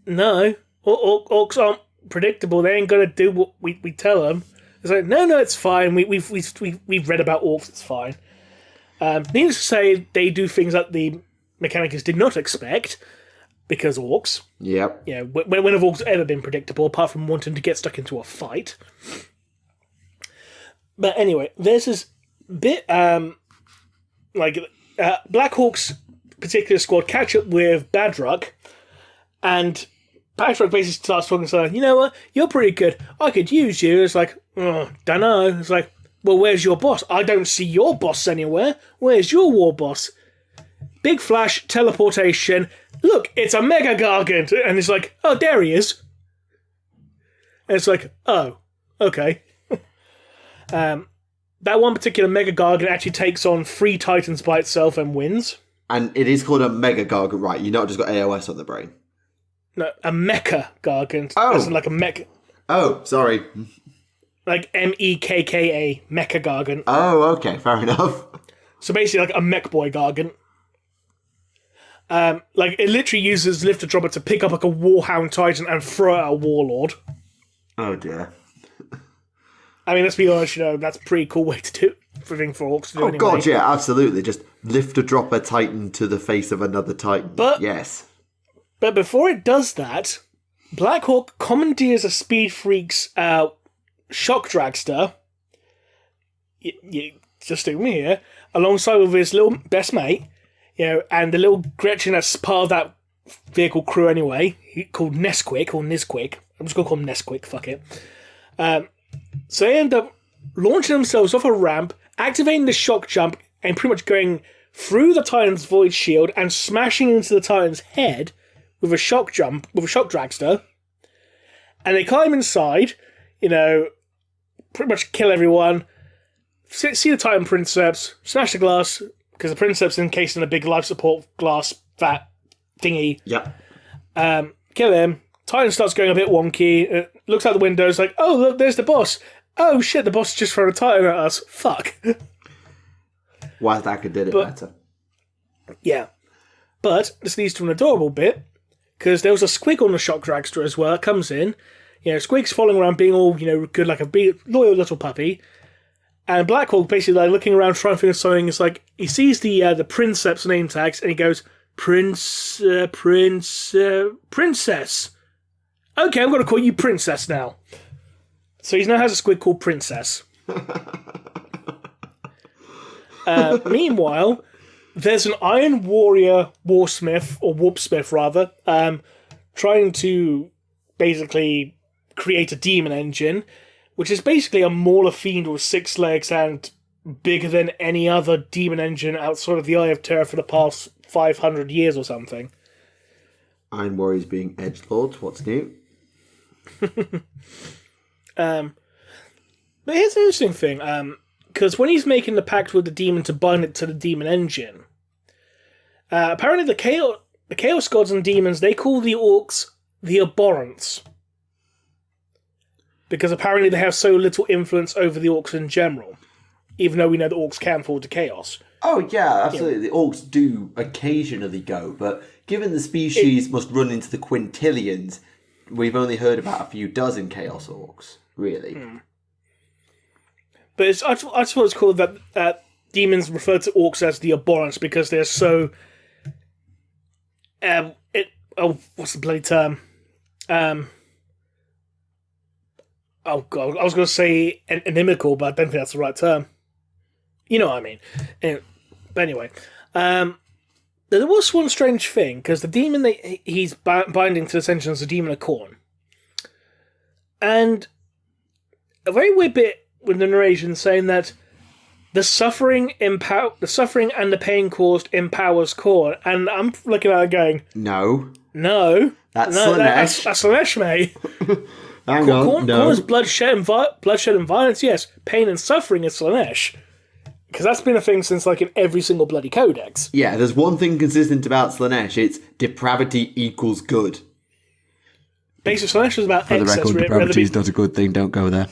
no, orcs aren't predictable. They ain't gonna do what we tell them. It's like, no, it's fine. We've read about orcs. It's fine. Needless to say, they do things that the Mechanicus did not expect, because orcs. Yep. You know, when have orcs ever been predictable, apart from wanting to get stuck into a fight? But anyway, there's this bit, Black Hawk's particular squad catch up with Badrock, and Badrock basically starts talking to her, you know what, you're pretty good, I could use you. It's like, oh, dunno. It's like, well, where's your boss? I don't see your boss anywhere. Where's your war boss? Big flash, teleportation. Look, it's a Mega Gargant. And it's like, oh, there he is. And it's like, oh, okay. That one particular Mega Gargant actually takes on 3 Titans by itself and wins. And it is called a Mega Gargant, right? You've not just got AOS on the brain. No, a Mecha Gargant. Oh. As in like a mech. Oh, sorry. Like MEKKA, Mecha Gargant. Oh, okay, fair enough. So basically like a Mech Boy Gargant. It literally uses Lifter Dropper to pick up like a Warhound Titan and throw it at a Warlord. Oh dear. I mean, let's be honest, that's a pretty cool way to do for orcs to do anyway. Oh god, yeah, absolutely. Just lift a dropper Titan to the face of another Titan. But, yes. But before it does that, Black Hawk commandeers a Speed Freak's shock dragster. You just stick with me here, alongside with his little best mate, and the little Gretchen that's part of that vehicle crew anyway, called Nesquik or Nizquik. I'm just gonna call him Nesquik. Fuck it. So they end up launching themselves off a ramp, activating the shock jump, and pretty much going through the Titan's void shield and smashing into the Titan's head with a shock dragster. And they climb inside, pretty much kill everyone, see the Titan Princeps, smash the glass, because the Princeps encased in a big life support glass vat thingy. Yep. Kill him. Titan starts going a bit wonky, looks out the window, it's like, oh, look, there's the boss. Oh, shit, the boss just threw a Titan at us. Fuck. Wildhacker did it better. Yeah. But this leads to an adorable bit, because there was a Squig on the shock dragster as well. It comes in. Squig's following around being all, good like a big, loyal little puppy. And Black Hawk basically looking around trying to think of something. It's like, he sees the Princeps name tags, and he goes, Princess. Okay, I'm going to call you Princess now. So he now has a Squig called Princess. Meanwhile, there's an Iron Warrior Warsmith, or Warpsmith rather, trying to basically create a demon engine, which is basically a Mauler Fiend with 6 legs and bigger than any other demon engine outside of the Eye of Terror for the past 500 years or something. Iron Warriors being edgelords, what's new? But here's an interesting thing, because when he's making the pact with the demon to bind it to the demon engine, apparently the Chaos Gods and Demons, they call the orcs the Abhorrents. Because apparently they have so little influence over the orcs in general, even though we know the orcs can fall to chaos. Oh yeah, absolutely. The orcs do occasionally go, but given the species must run into the quintillions, we've only heard about a few dozen Chaos Orcs, really. But I just it's cool that demons refer to orcs as the Abhorrents because they're so... what's the bloody term? Oh god, I was going to say inimical, but I don't think that's the right term. You know what I mean. But anyway, there was one strange thing, because the demon he's binding to the Centurions is the demon of Khorne. And a very weird bit with the narration saying that the suffering and the pain caused empowers Khorne. And I'm looking at it going, No. That's Slaanesh. That's Slaanesh, mate. Hang on, no. Khorne's bloodshed and violence, yes. Pain and suffering is Slaanesh. Because that's been a thing since, in every single bloody codex. Yeah, there's one thing consistent about Slaanesh. It's depravity equals good. Basically, Slaanesh is about for the record, depravity is not a good thing. Don't go there.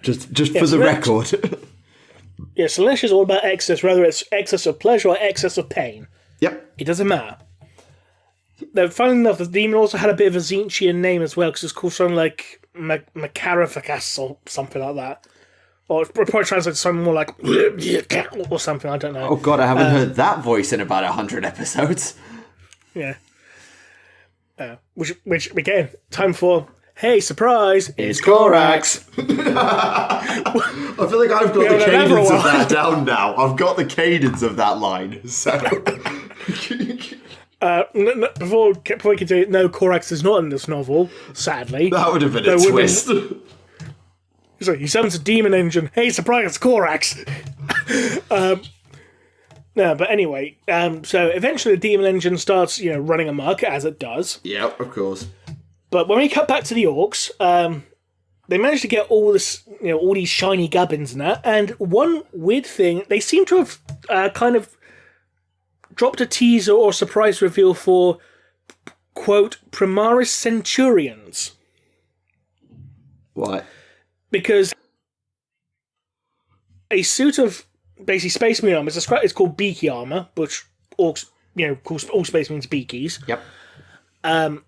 just for the record. Yeah, Slaanesh is all about excess, whether it's excess of pleasure or excess of pain. Yep. It doesn't matter. funnily enough, the demon also had a bit of a Tzeentchian name as well, because it's called something like Macarificus or something like that. Or it probably translates something more like or something, I don't know. Oh god, I haven't heard that voice in about 100 episodes. Yeah. Which again, time for, hey, surprise, it's Corax. I feel like I've got the cadence of that down now. I've got the cadence of that line. So, before we continue, no, Corax is not in this novel, sadly. That would have been a twist. So he summons a demon engine. Hey, surprise, it's Corax. No, but anyway, so eventually the demon engine starts, running amok, as it does. Yep, of course. But when we cut back to the orcs, they managed to get all this, all these shiny gubbins and that. And one weird thing, they seem to have kind of dropped a teaser or surprise reveal for, quote, Primaris Centurions. What? Because a suit of basically Space Marine armor, it's called beaky armor, which orcs, calls all Space Marines beakies. Yep. And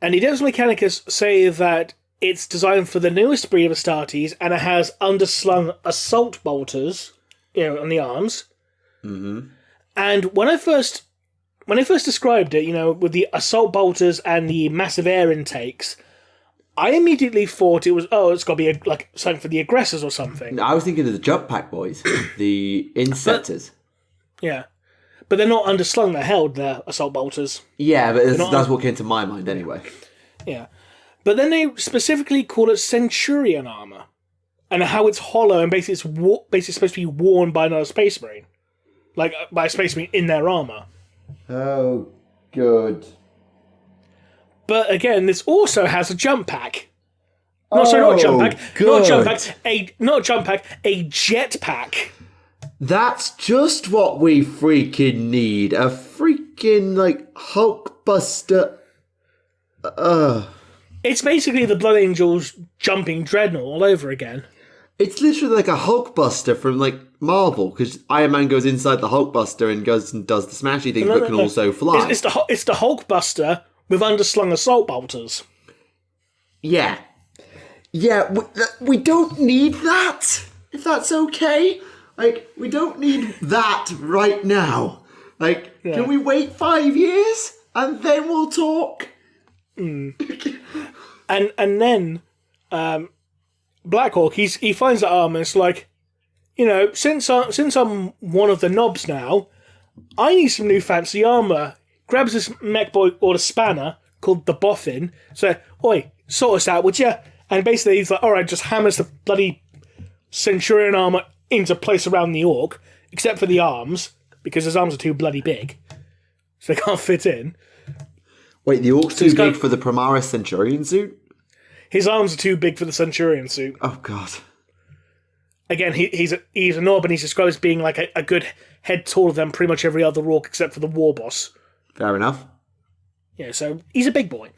the Adeptus Mechanicus say that it's designed for the newest breed of Astartes, and it has underslung assault bolters, on the arms. Mm-hmm. And when I first described it, with the assault bolters and the massive air intakes, I immediately thought it's got to be something for the aggressors or something. No, I was thinking of the jump pack boys, the Inceptors. Yeah. But they're not underslung, they're held, they're assault bolters. Yeah, but that's what came to my mind anyway. Yeah. But then they specifically call it Centurion armor. And how it's hollow and basically it's supposed to be worn by another Space Marine. Like, by a Space Marine in their armor. Oh, good. But again, this also has a jump pack. Not jump pack. Good. Not jump pack, a jet pack. That's just what we freaking need. A freaking, Hulkbuster. It's basically the Blood Angels jumping Dreadnought all over again. It's literally like a Hulkbuster from, Marvel, because Iron Man goes inside the Hulkbuster and goes and does the smashy thing, but can also fly. It's the Hulkbuster with underslung assault bolters. Yeah. Yeah, we don't need that, if that's okay. We don't need that right now. Can we wait 5 years and then we'll talk? And then Blackhawk, he finds that armor and it's like, since I'm one of the knobs now, I need some new fancy armor. Grabs this mech boy or the spanner called the Boffin. So, oi, sort us out, would you? And basically he's like, alright, just hammers the bloody Centurion armor into place around the orc, except for the arms, because his arms are too bloody big. So they can't fit in. Wait, the orc's too big for the Primaris Centurion suit? His arms are too big for the Centurion suit. Oh, God. Again, he's a knob, and he's described as being like a good head taller than pretty much every other orc except for the war boss. Fair enough. Yeah, so he's a big boy.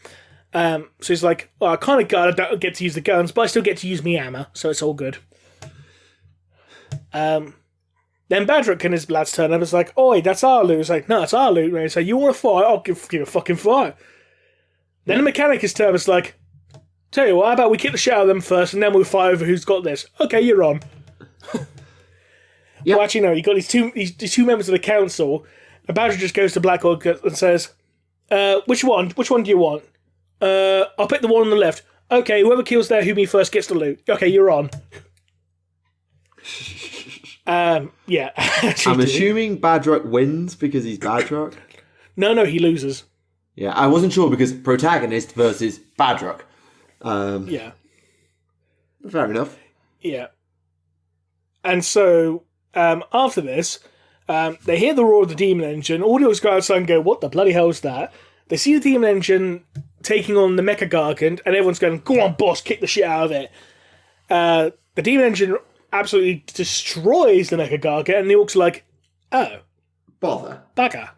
So he's like, well, I kind of don't get to use the guns, but I still get to use me hammer, so it's all good. Then Badrick and his lads turn up. It's like, oi, that's our loot. It's like, no, it's our loot. And he's like, you want to fight? I'll give a fucking fight. Then the Mechanicus turn up. It's like, tell you what, how about we kick the shit out of them first, and then we'll fight over who's got this. Okay, you're on. Yep. Well, actually, no. You got these two members of the council. And Badrick just goes to Blackhawk and says, which one? Which one do you want? I'll pick the one on the left. Okay, whoever kills their Humi first gets the loot. Okay, you're on. Yeah. I'm assuming Badrock wins because he's Badrock. No, he loses. Yeah, I wasn't sure because protagonist versus Badrock. Yeah. Fair enough. Yeah. And so, after this, they hear the roar of the demon engine. All those go outside and go, what the bloody hell is that? They see the demon engine taking on the Mecha Gargant, and everyone's going, go on, boss, kick the shit out of it. The demon engine absolutely destroys the Mecha Gargant, and the orcs are like, oh. Bother. Bugger.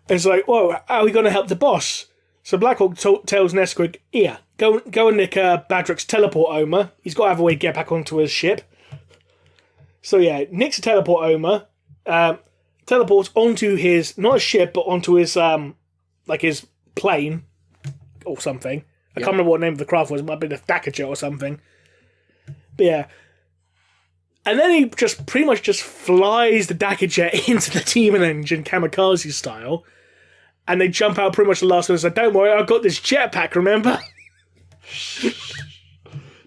It's like, whoa, how are we going to help the boss? So Blackhawk tells Nesquik, here, go and nick Badrick's teleport Oma. He's got to have a way to get back onto his ship. So yeah, nicks a teleport Oma, teleports onto his, not a ship, but onto his, like his plane or something. I can't remember what the name of the craft was. It might be the Tactica or something. But yeah. And then he just pretty much just flies the Tactica into the Demon Engine, kamikaze style. And they jump out pretty much the last one and say, don't worry, I've got this jetpack, remember?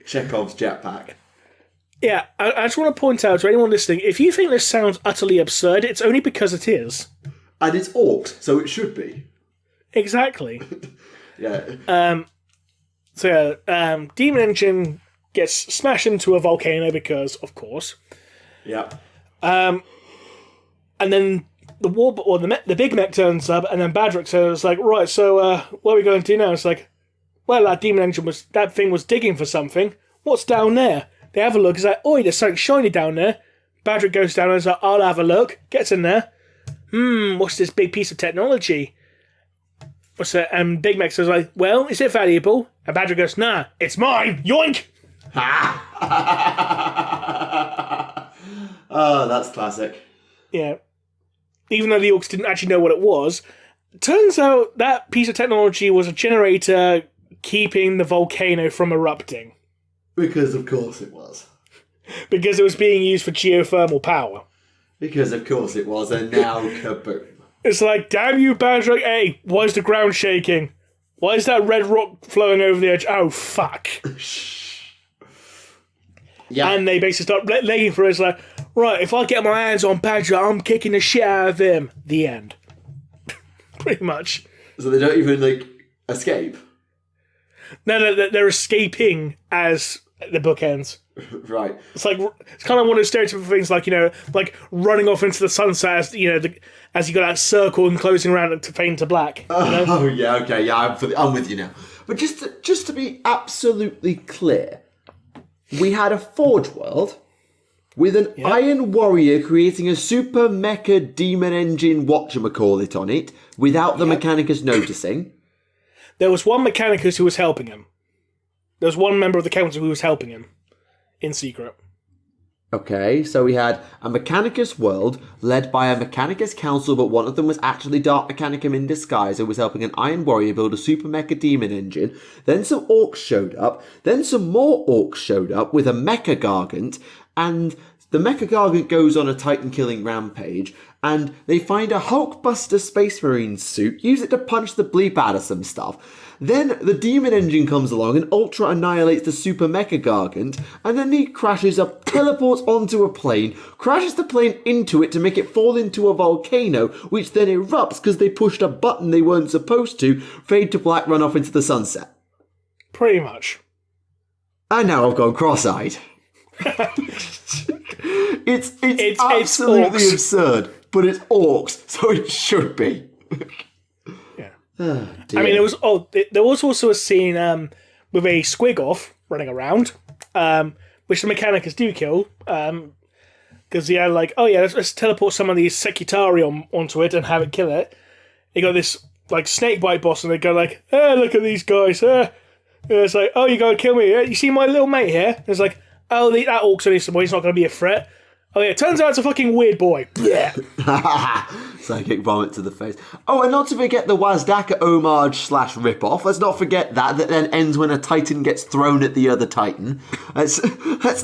Chekhov's jetpack. Yeah, I just want to point out to anyone listening, if you think this sounds utterly absurd, it's only because it is. And it's orcs, so it should be. Exactly. Yeah. Demon Engine gets smashed into a volcano because, of course. Yeah. And then the big mech turns up, and then Maverick says, like, right, so what are we going to do now? It's like, well, that Demon Engine that thing was digging for something. What's down there? They have a look. It's like, oi, there's something shiny down there. Maverick goes down and is like, I'll have a look. Gets in there. What's this big piece of technology? What's that? And Big Mech says, like, well, is it valuable? And Maverick goes, nah, it's mine. Yoink! Oh, that's classic. Yeah. Even though the orcs didn't actually know what it was, turns out that piece of technology was a generator keeping the volcano from erupting. Because of course it was. Because it was being used for geothermal power. Because of course it was, and now kaboom. It's like, damn you, Badger. Hey, why is the ground shaking? Why is that red rock flowing over the edge? Oh, fuck. Yeah. And they basically start legging for it. It's like, right, if I get my hands on Badger, I'm kicking the shit out of him. The end. Pretty much. So they don't even, like, escape? No, they're escaping as the book ends. Right. It's kind of one of those stereotypical things, like, you know, like running off into the sunset as, you know, as you got that circle and closing around to fade to black. You know? Oh, yeah, okay, yeah, I'm with you now. But just to be absolutely clear, we had a Forge World with an Iron Warrior creating a super mecha demon engine whatchamacallit on it without the Mechanicus noticing. There was one Mechanicus who was helping him. There was one member of the council who was helping him. In secret. Okay, so we had a Mechanicus world led by a Mechanicus council, but one of them was actually Dark Mechanicum in disguise who was helping an Iron Warrior build a super mecha demon engine. Then some orcs showed up. Then some more orcs showed up with a Mecha Gargant, and the Mecha Gargant goes on a Titan killing rampage, and they find a Hulkbuster Space Marine suit, use it to punch the bleep out of some stuff. Then the Demon Engine comes along and Ultra annihilates the Super Mecha Gargant, and then he crashes up, teleports onto a plane, crashes the plane into it to make it fall into a volcano, which then erupts because they pushed a button they weren't supposed to, fade to black, run off into the sunset. Pretty much. And now I've gone cross-eyed. It's absolutely absurd, but it's orcs, so it should be. Oh, I mean, there was also a scene with a Squig-Off running around, which the Mechanicus do kill, because yeah, like, oh yeah, let's teleport some of these Secretari onto it and have it kill it. You got this like snakebite boss, and they go like, "Hey, look at these guys!" It's like, "Oh, you gotta kill me? You see my little mate here?" And it's like, "Oh, that orc's only some boy. He's not gonna be a threat." Oh yeah, turns out it's a fucking weird boy. Yeah. Psychic vomit to the face. Oh, and not to forget the Wazdaka homage / rip-off. Let's not forget that then ends when a Titan gets thrown at the other Titan. That's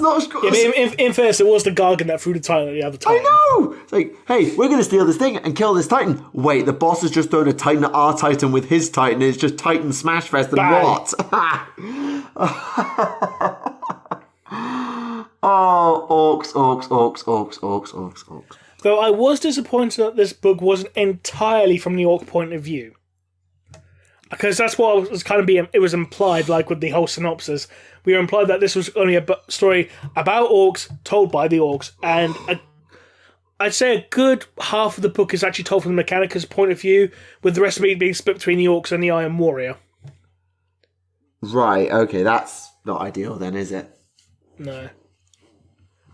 not... Yeah, but in fairness, it was the Gargant that threw the Titan at the other Titan. I know! It's like, hey, we're going to steal this thing and kill this Titan. Wait, the boss has just thrown a Titan at our Titan with his Titan. It's just Titan Smashfest and what? Oh, orcs. Though I was disappointed that this book wasn't entirely from the orc point of view. Because that's what was kind of being, it was implied, like with the whole synopsis. We were implied that this was only a story about orcs, told by the orcs. And I'd say a good half of the book is actually told from the Mechanicus point of view, with the rest of it being split between the orcs and the Iron Warrior. Right, okay, that's not ideal then, is it? No.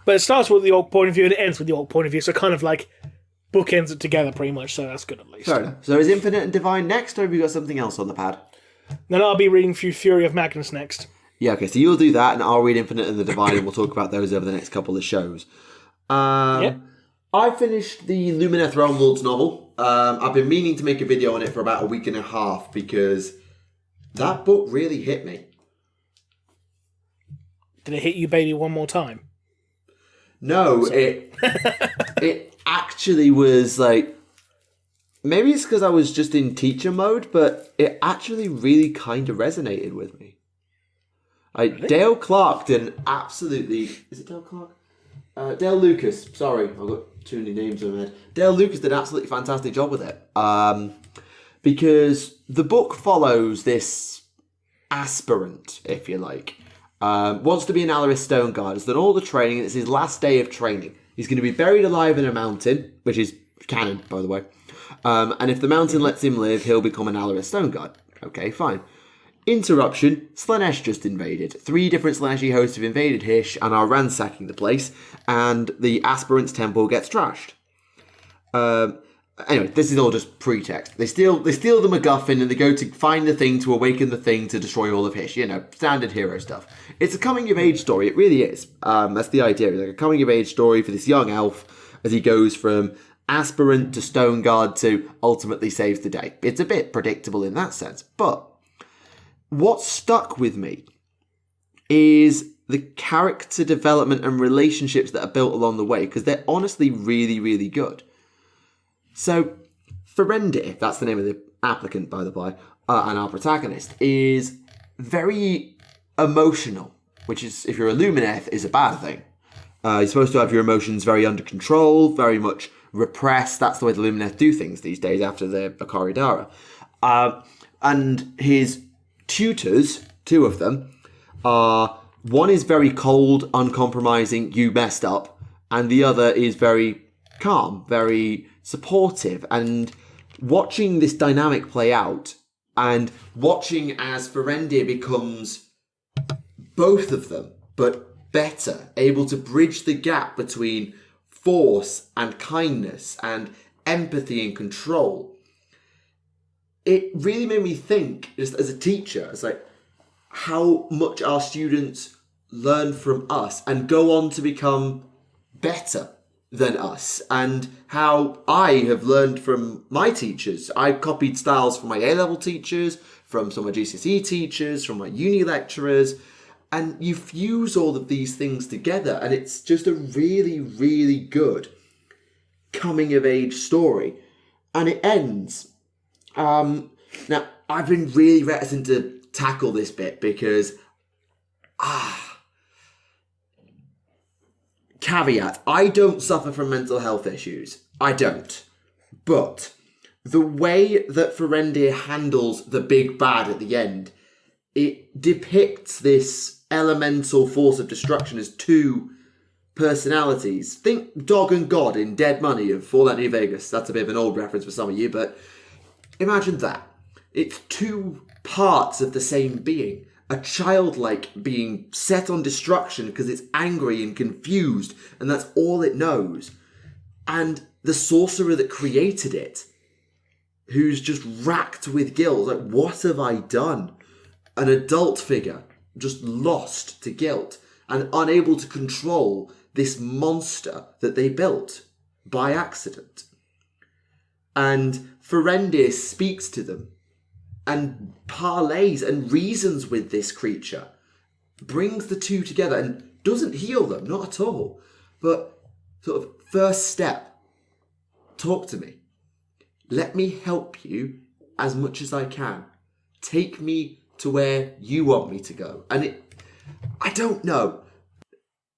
But it starts with the orc point of view and it ends with the orc point of view, so kind of like bookends it together pretty much, so that's good at least. Fair enough. So is Infinite and Divine next, or have you got something else on the pad? Then I'll be reading through Fury of Magnus next. Yeah, okay, so you'll do that, and I'll read Infinite and the Divine, and we'll talk about those over the next couple of shows. Yep. I finished the Luminath Roundworld novel. I've been meaning to make a video on it for about a week and a half because that book really hit me. Did it hit you, baby, one more time? No, it actually was like, maybe it's because I was just in teacher mode, but it actually really kind of resonated with me. Really? Dale Clark did an absolutely... Is it Dale Clark? Dale Lucas. Sorry, I've got too many names in my head. Dale Lucas did an absolutely fantastic job with it. Because the book follows this aspirant, if you like. Wants to be an Alaris Stone Guard. Has done all the training. It's his last day of training. He's going to be buried alive in a mountain, which is canon, by the way. And if the mountain lets him live, he'll become an Alaris Stone Guard. Okay, fine. Interruption. Slaanesh just invaded. 3 different Slaaneshi hosts have invaded Hysh and are ransacking the place, and the aspirant's temple gets trashed. Anyway, this is all just pretext. They steal the MacGuffin and they go to find the thing to awaken the thing to destroy all of Hysh. You know, standard hero stuff. It's a coming-of-age story. It really is. That's the idea. It's like a coming-of-age story for this young elf as he goes from aspirant to Stone Guard to ultimately saves the day. It's a bit predictable in that sense. But what stuck with me is the character development and relationships that are built along the way, because they're honestly really, really good. So, Ferendir, that's the name of the applicant, by the by, and our protagonist, is very emotional, which is, if you're a Luminath, is a bad thing. You're supposed to have your emotions very under control, very much repressed. That's the way the Luminath do things these days after the Akari Dara. And his tutors, 2 of them, are... One is very cold, uncompromising, you messed up, and the other is very calm, very supportive. And watching this dynamic play out, and watching as Ferendir becomes both of them, but better, able to bridge the gap between force and kindness and empathy and control, it really made me think, just as a teacher, it's like, how much our students learn from us and go on to become better than us, and how I have learned from my teachers. I copied styles from my A-level teachers, from some of my GCSE teachers, from my uni lecturers, and you fuse all of these things together, and it's just a really, really good coming-of-age story. And it ends. Now, I've been really reticent to tackle this bit because... Caveat, I don't suffer from mental health issues. I don't. But the way that Ferendir handles the big bad at the end, it depicts this elemental force of destruction as 2 personalities. Think Dog and God in Dead Money of Fallout New Vegas. That's a bit of an old reference for some of you, but imagine that. It's 2 parts of the same being. A childlike being set on destruction because it's angry and confused, and that's all it knows. And the sorcerer that created it, who's just racked with guilt. Like, what have I done? An adult figure, just lost to guilt, and unable to control this monster that they built by accident. And Ferendir speaks to them and parlays and reasons with this creature, brings the 2 together and doesn't heal them, not at all. But sort of first step, talk to me. Let me help you as much as I can. Take me to where you want me to go. And I don't know.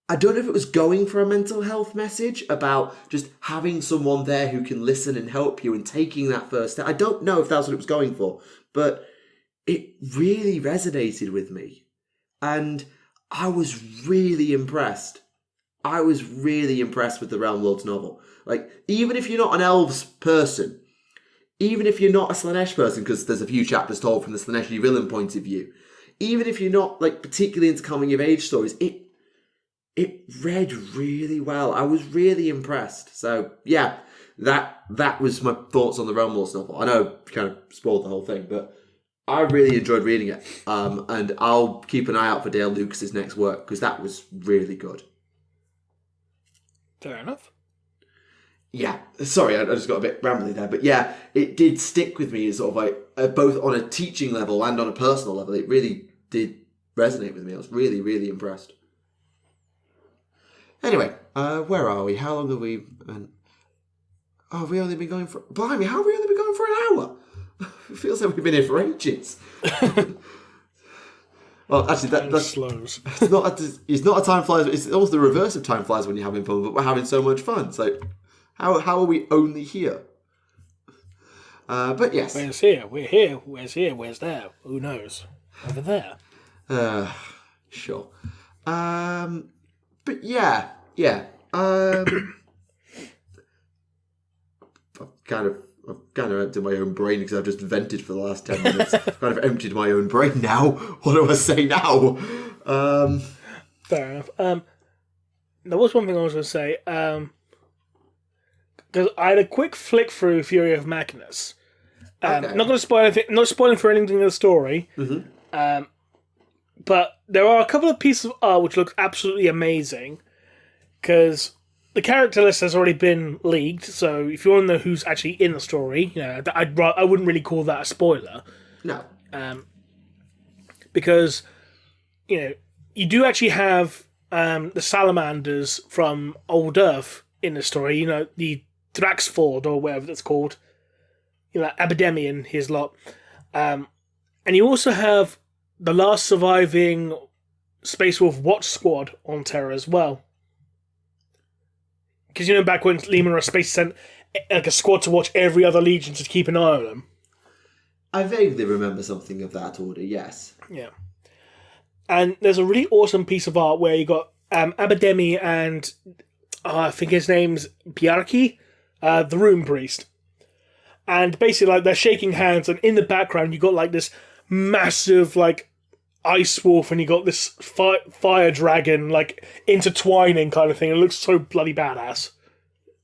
I don't know if it was going for a mental health message about just having someone there who can listen and help you and taking that first step. I don't know if that's what it was going for, but it really resonated with me. And I was really impressed. I was really impressed with the Realmworld novel. Like, even if you're not an Elves person, even if you're not a Slaanesh person, because there's a few chapters told from the Slaaneshi villain point of view, even if you're not, like, particularly into coming-of-age stories, it read really well. I was really impressed. So, yeah, that was my thoughts on the Realmworld novel. I know I kind of spoiled the whole thing, but I really enjoyed reading it. And I'll keep an eye out for Dale Lucas's next work, because that was really good. Fair enough. Yeah, sorry, I just got a bit rambly there, but yeah, it did stick with me as sort of like both on a teaching level and on a personal level. It really did resonate with me. I was really, really impressed. Anyway, where are we? How long have we? Have we only been going for? Blimey, how have we only been going for an hour? It feels like we've been here for ages. Well, actually, that's slows. It's not a time flies. It's almost the reverse of time flies when you're having fun, but we're having so much fun. So, how are we only here? But yes, Where's here? We're here. Where's here? Where's there? Who knows? Over there. Sure. But yeah. I've kind of emptied my own brain because I've just vented for the last 10 minutes. I've kind of emptied my own brain now. What do I say now? Fair enough. There was one thing I was going to say. Because I had a quick flick through Fury of Magnus. Okay. Not going to spoil anything. Not spoiling for anything in the story. Mm-hmm. But there are a couple of pieces of art which look absolutely amazing. Because the character list has already been leaked, so if you want to know who's actually in the story, I wouldn't really call that a spoiler. No. Because, you do actually have the Salamanders from Old Earth in the story, the Draxford, or whatever that's called. Abademian, his lot. And you also have the last surviving Space Wolf Watch Squad on Terra as well. Because, back when Lehman or Space sent like a squad to watch every other legion to keep an eye on them. I vaguely remember something of that order, yes. Yeah. And there's a really awesome piece of art where you got Abademi and I think his name's Bjarki, the Rune Priest. And basically, like, they're shaking hands, and in the background you got like this massive like ice wolf, and you got this fire dragon like intertwining kind of thing. It looks so bloody badass.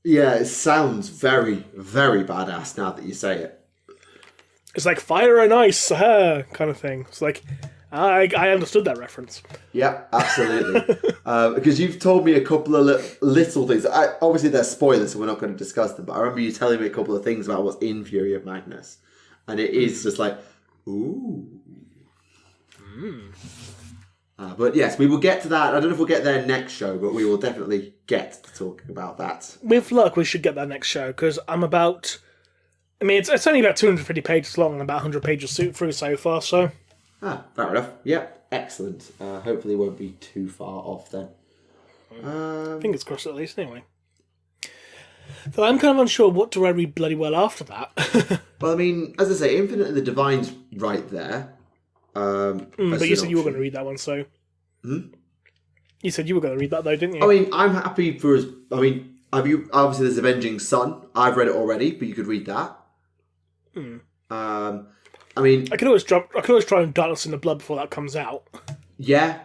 Yeah, it sounds very, very badass now that you say it. It's like fire and ice, kind of thing. It's like I understood that reference. Yeah, absolutely. Because you've told me a couple of little things. Obviously, they're spoilers, so we're not going to discuss them. But I remember you telling me a couple of things about what's in Fury of Magnus, and it is just like, ooh. But yes, we will get to that. I don't know if we'll get there next show, but we will definitely get to talking about that. With luck, we should get that next show, because I'm about... I mean, it's only about 250 pages long and about 100 pages through so far, so... Fair enough. Yep, excellent. Hopefully it won't be too far off then. Fingers crossed at least, anyway. Though I'm kind of unsure what to read bloody well after that. Well, I mean, as I say, Infinite and the Divine's right there. But you said you were going to read that one, so... You said you were going to read that, though, didn't you? I mean, I'm happy for us... I mean, obviously there's Avenging Sun. I've read it already, but you could read that. I mean... I could always try and Darkness in the Blood before that comes out. Yeah,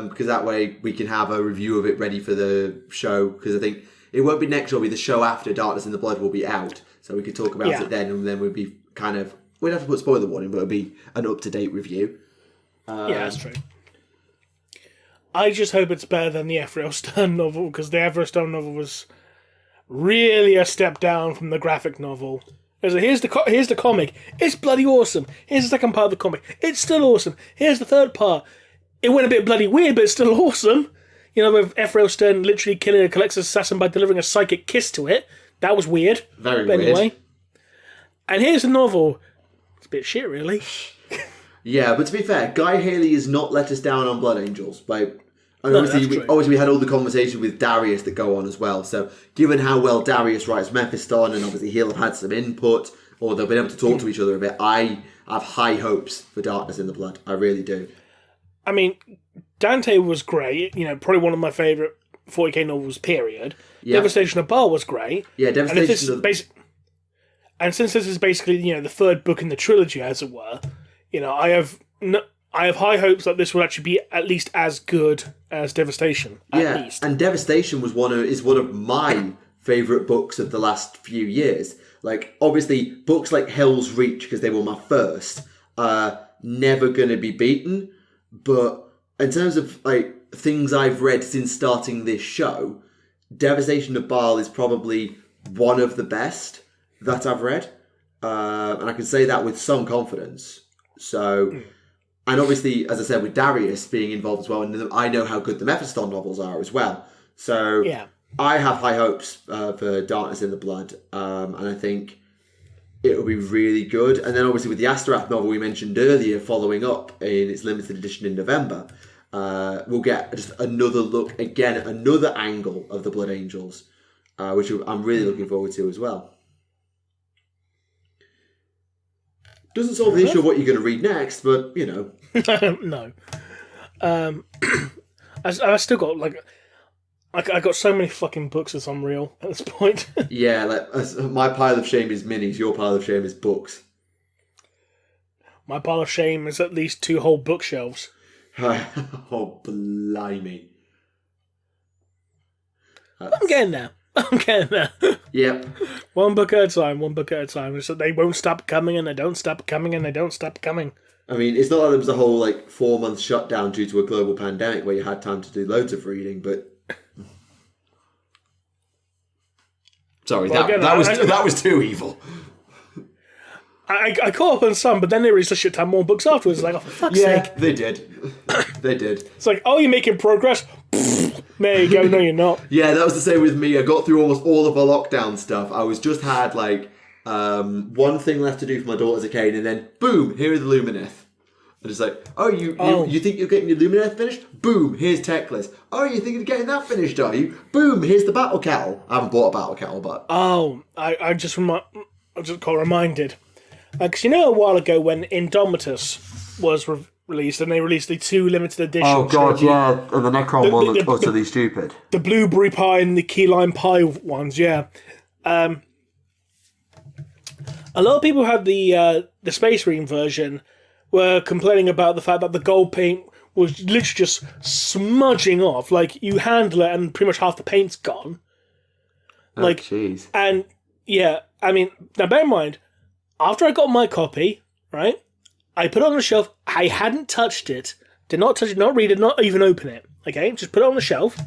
because that way we can have a review of it ready for the show, because I think it won't be next show, it'll be the show after Darkness in the Blood will be out, so we could talk about it then, and then we'd be kind of... We'd have to put spoiler warning, but it'll be an up-to-date review. Yeah, that's true. I just hope it's better than the Ephraim Stern novel, because the Ephraim Stern novel was really a step down from the graphic novel. Here's the comic. It's bloody awesome. Here's the second part of the comic. It's still awesome. Here's the third part. It went a bit bloody weird, but it's still awesome. With Ephraim Stern literally killing a Collector's assassin by delivering a psychic kiss to it. That was weird. Very weird. Anyway. And here's the novel. It's a bit shit, really. Yeah, but to be fair, Guy Haley has not let us down on Blood Angels. Obviously, we had all the conversation with Darius that go on as well. So, given how well Darius writes Mephiston, and obviously he'll have had some input, or they'll be able to talk to each other a bit, I have high hopes for Darkness in the Blood. I really do. I mean, Dante was great. Probably one of my favourite 40k novels, period. Yeah. Devastation of Baal was great. Yeah, Devastation And since this is basically, the third book in the trilogy, as it were, I have high hopes that this will actually be at least as good as Devastation. At least. And Devastation is one of my favourite books of the last few years. Obviously, books like Hell's Reach, because they were my first, are never going to be beaten. But in terms of things I've read since starting this show, Devastation of Baal is probably one of the best that I've read. And I can say that with some confidence. So, and obviously, as I said, with Darius being involved as well, and I know how good the Mephiston novels are as well. So, I have high hopes for Darkness in the Blood, and I think it will be really good. And then obviously with the Asterath novel we mentioned earlier, following up in its limited edition in November, we'll get just another look, again, another angle of the Blood Angels, which I'm really looking forward to as well. Doesn't solve the issue of what you're going to read next, but, you know. No. I still got, I got so many fucking books, it's unreal at this point. Yeah, my pile of shame is minis, your pile of shame is books. My pile of shame is at least 2 whole bookshelves. Oh, blimey. I'm getting there. Yep. One book at a time. So they won't stop coming, and they don't stop coming, and they don't stop coming. I mean, it's not like there was a whole 4-month shutdown due to a global pandemic where you had time to do loads of reading, but sorry, that was too evil. I caught up on some, but then they released a shit ton more books afterwards. Oh, for fuck's sake. They did. They did. It's oh, you're making progress? There you go. No, you're not. Yeah, that was the same with me. I got through almost all of the lockdown stuff. I had one thing left to do for my daughter's Arcane, and then boom, here are the Luminath. And it's you think you're getting your Luminath finished? Boom, here's Teclis. Oh, you think you're getting that finished, are you? Boom, here's the Battle Kettle. I haven't bought a Battle Kettle, but I just got reminded. Because a while ago when Indomitus was released, and they released the 2 limited editions. Oh god, yeah, and the Necron one looked utterly stupid. The blueberry pie and the key lime pie ones, yeah. A lot of people had the Space Marine version were complaining about the fact that the gold paint was literally just smudging off. You handle it and pretty much half the paint's gone. Jeez. And yeah, I mean, now bear in mind, after I got my copy, right, I put it on the shelf. I hadn't touched it. Did not touch it, not read it, not even open it. Okay, just put it on the shelf.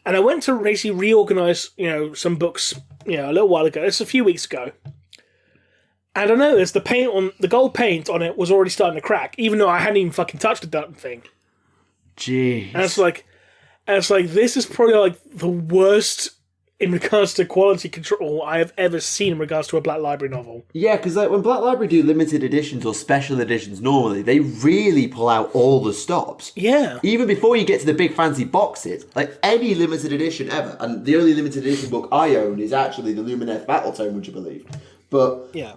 And I went to basically reorganize, some books, a little while ago. It's a few weeks ago. And I noticed the gold paint on it was already starting to crack, even though I hadn't even fucking touched the damn thing. Jeez. And it's like this is probably the worst in regards to quality control I have ever seen in regards to a Black Library novel. Yeah, because when Black Library do limited editions or special editions normally, they really pull out all the stops. Yeah. Even before you get to the big fancy boxes, any limited edition ever, and the only limited edition book I own is actually the Luminath Battletome, would you believe? But yeah,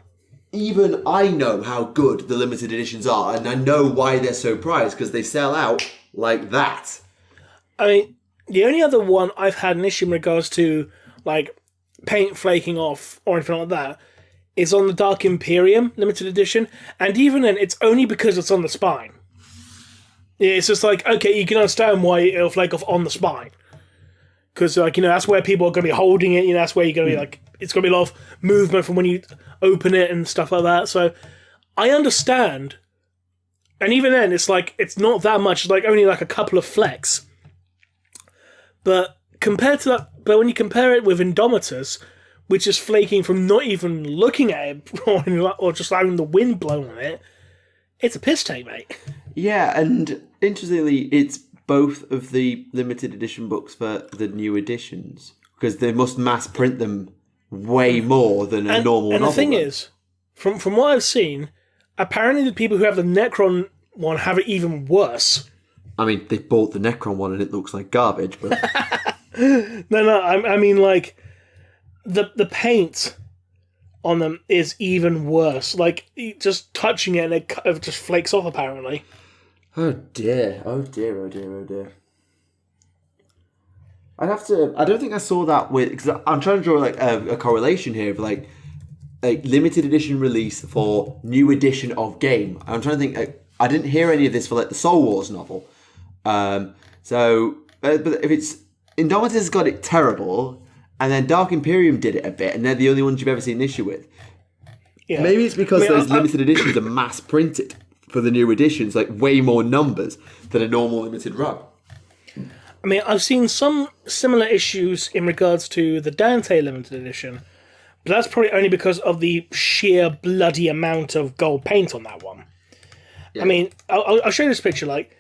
even I know how good the limited editions are, and I know why they're so prized, because they sell out like that. I mean, the only other one I've had an issue in regards to, paint flaking off or anything like that is on the Dark Imperium limited edition. And even then, it's only because it's on the spine. It's just okay, you can understand why it'll flake off on the spine. Because, that's where people are going to be holding it. That's where you're going to be, it's going to be a lot of movement from when you open it and stuff like that. So, I understand. And even then, it's it's not that much. It's only a couple of flecks. But compared to that, when you compare it with Indomitus, which is flaking from not even looking at it or just having the wind blown on it, it's a piss take, mate. Yeah, and interestingly, it's both of the limited edition books for the new editions, because they must mass print them way more than a normal novel. And the thing is, from what I've seen, apparently the people who have the Necron one have it even worse. I mean, they bought the Necron one and it looks like garbage, but... No, I mean, the paint on them is even worse. Just touching it and it just flakes off, apparently. Oh dear. I don't think I saw that because I'm trying to draw a correlation here of limited edition release for new edition of game. I'm trying to think, I didn't hear any of this for the Soul Wars novel. But if it's Indomitus got it terrible, and then Dark Imperium did it a bit, and they're the only ones you've ever seen an issue with. Yeah. Maybe it's because those limited editions are mass printed for the new editions, way more numbers than a normal limited run. I mean, I've seen some similar issues in regards to the Dante limited edition, but that's probably only because of the sheer bloody amount of gold paint on that one. Yeah. I mean, I'll show you this picture. Like,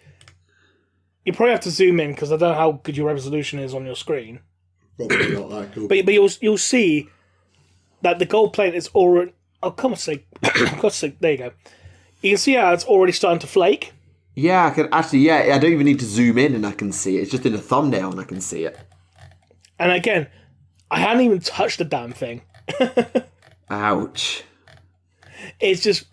you probably have to zoom in because I don't know how good your resolution is on your screen. Probably not that cool. But you'll see that the gold paint is already. Oh, come on, sake! There you go. You can see how it's already starting to flake. Yeah, I can actually. Yeah, I don't even need to zoom in, and I can see it. It's just in a thumbnail, and I can see it. And again, I hadn't even touched the damn thing. Ouch! It's just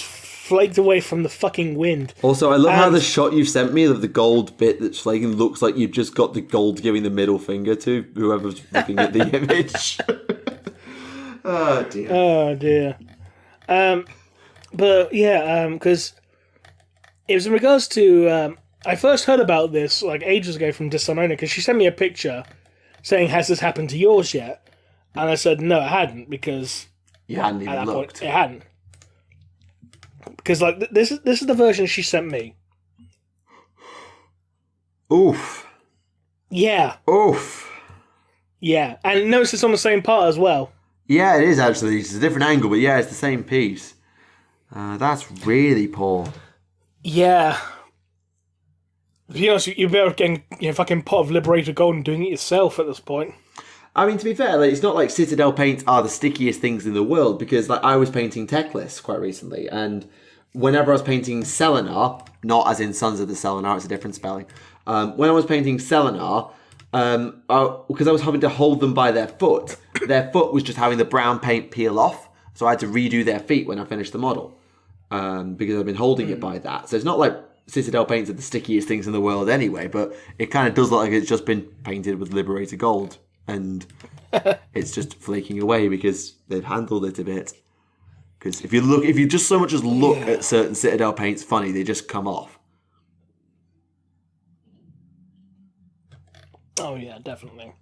flaked away from the fucking wind. Also, I love how the shot you've sent me of the gold bit that's flaking looks like you've just got the gold giving the middle finger to whoever's looking at the image. Oh dear. Oh dear. But yeah, because it was in regards to I first heard about this like ages ago from Dissimona because she sent me a picture saying, "Has this happened to yours yet?" And I said, "No, it hadn't," because you hadn't even looked. Point, it hadn't. Because like this is the version she sent me. Oof. Yeah. Oof. Yeah, and notice it's on the same part as well. Yeah, it is actually. It's a different angle, but yeah, it's the same piece. That's really poor. Yeah. To be honest, you're better getting your fucking pot of Liberator Gold and doing it yourself at this point. I mean, to be fair, like, it's not like Citadel paints are the stickiest things in the world, because like I was painting tech lists quite recently, and whenever I was painting Selenar, not as in Sons of the Selenar, it's a different spelling. When I was painting Selenar, because I was having to hold them by their foot was just having the brown paint peel off, so I had to redo their feet when I finished the model, because I've been holding it by that. So it's not like Citadel paints are the stickiest things in the world anyway, but it kind of does look like it's just been painted with Liberator Gold, and it's just flaking away because they've handled it a bit. Because if you just so much as look at certain Citadel paints funny, they just come off. Oh yeah, definitely.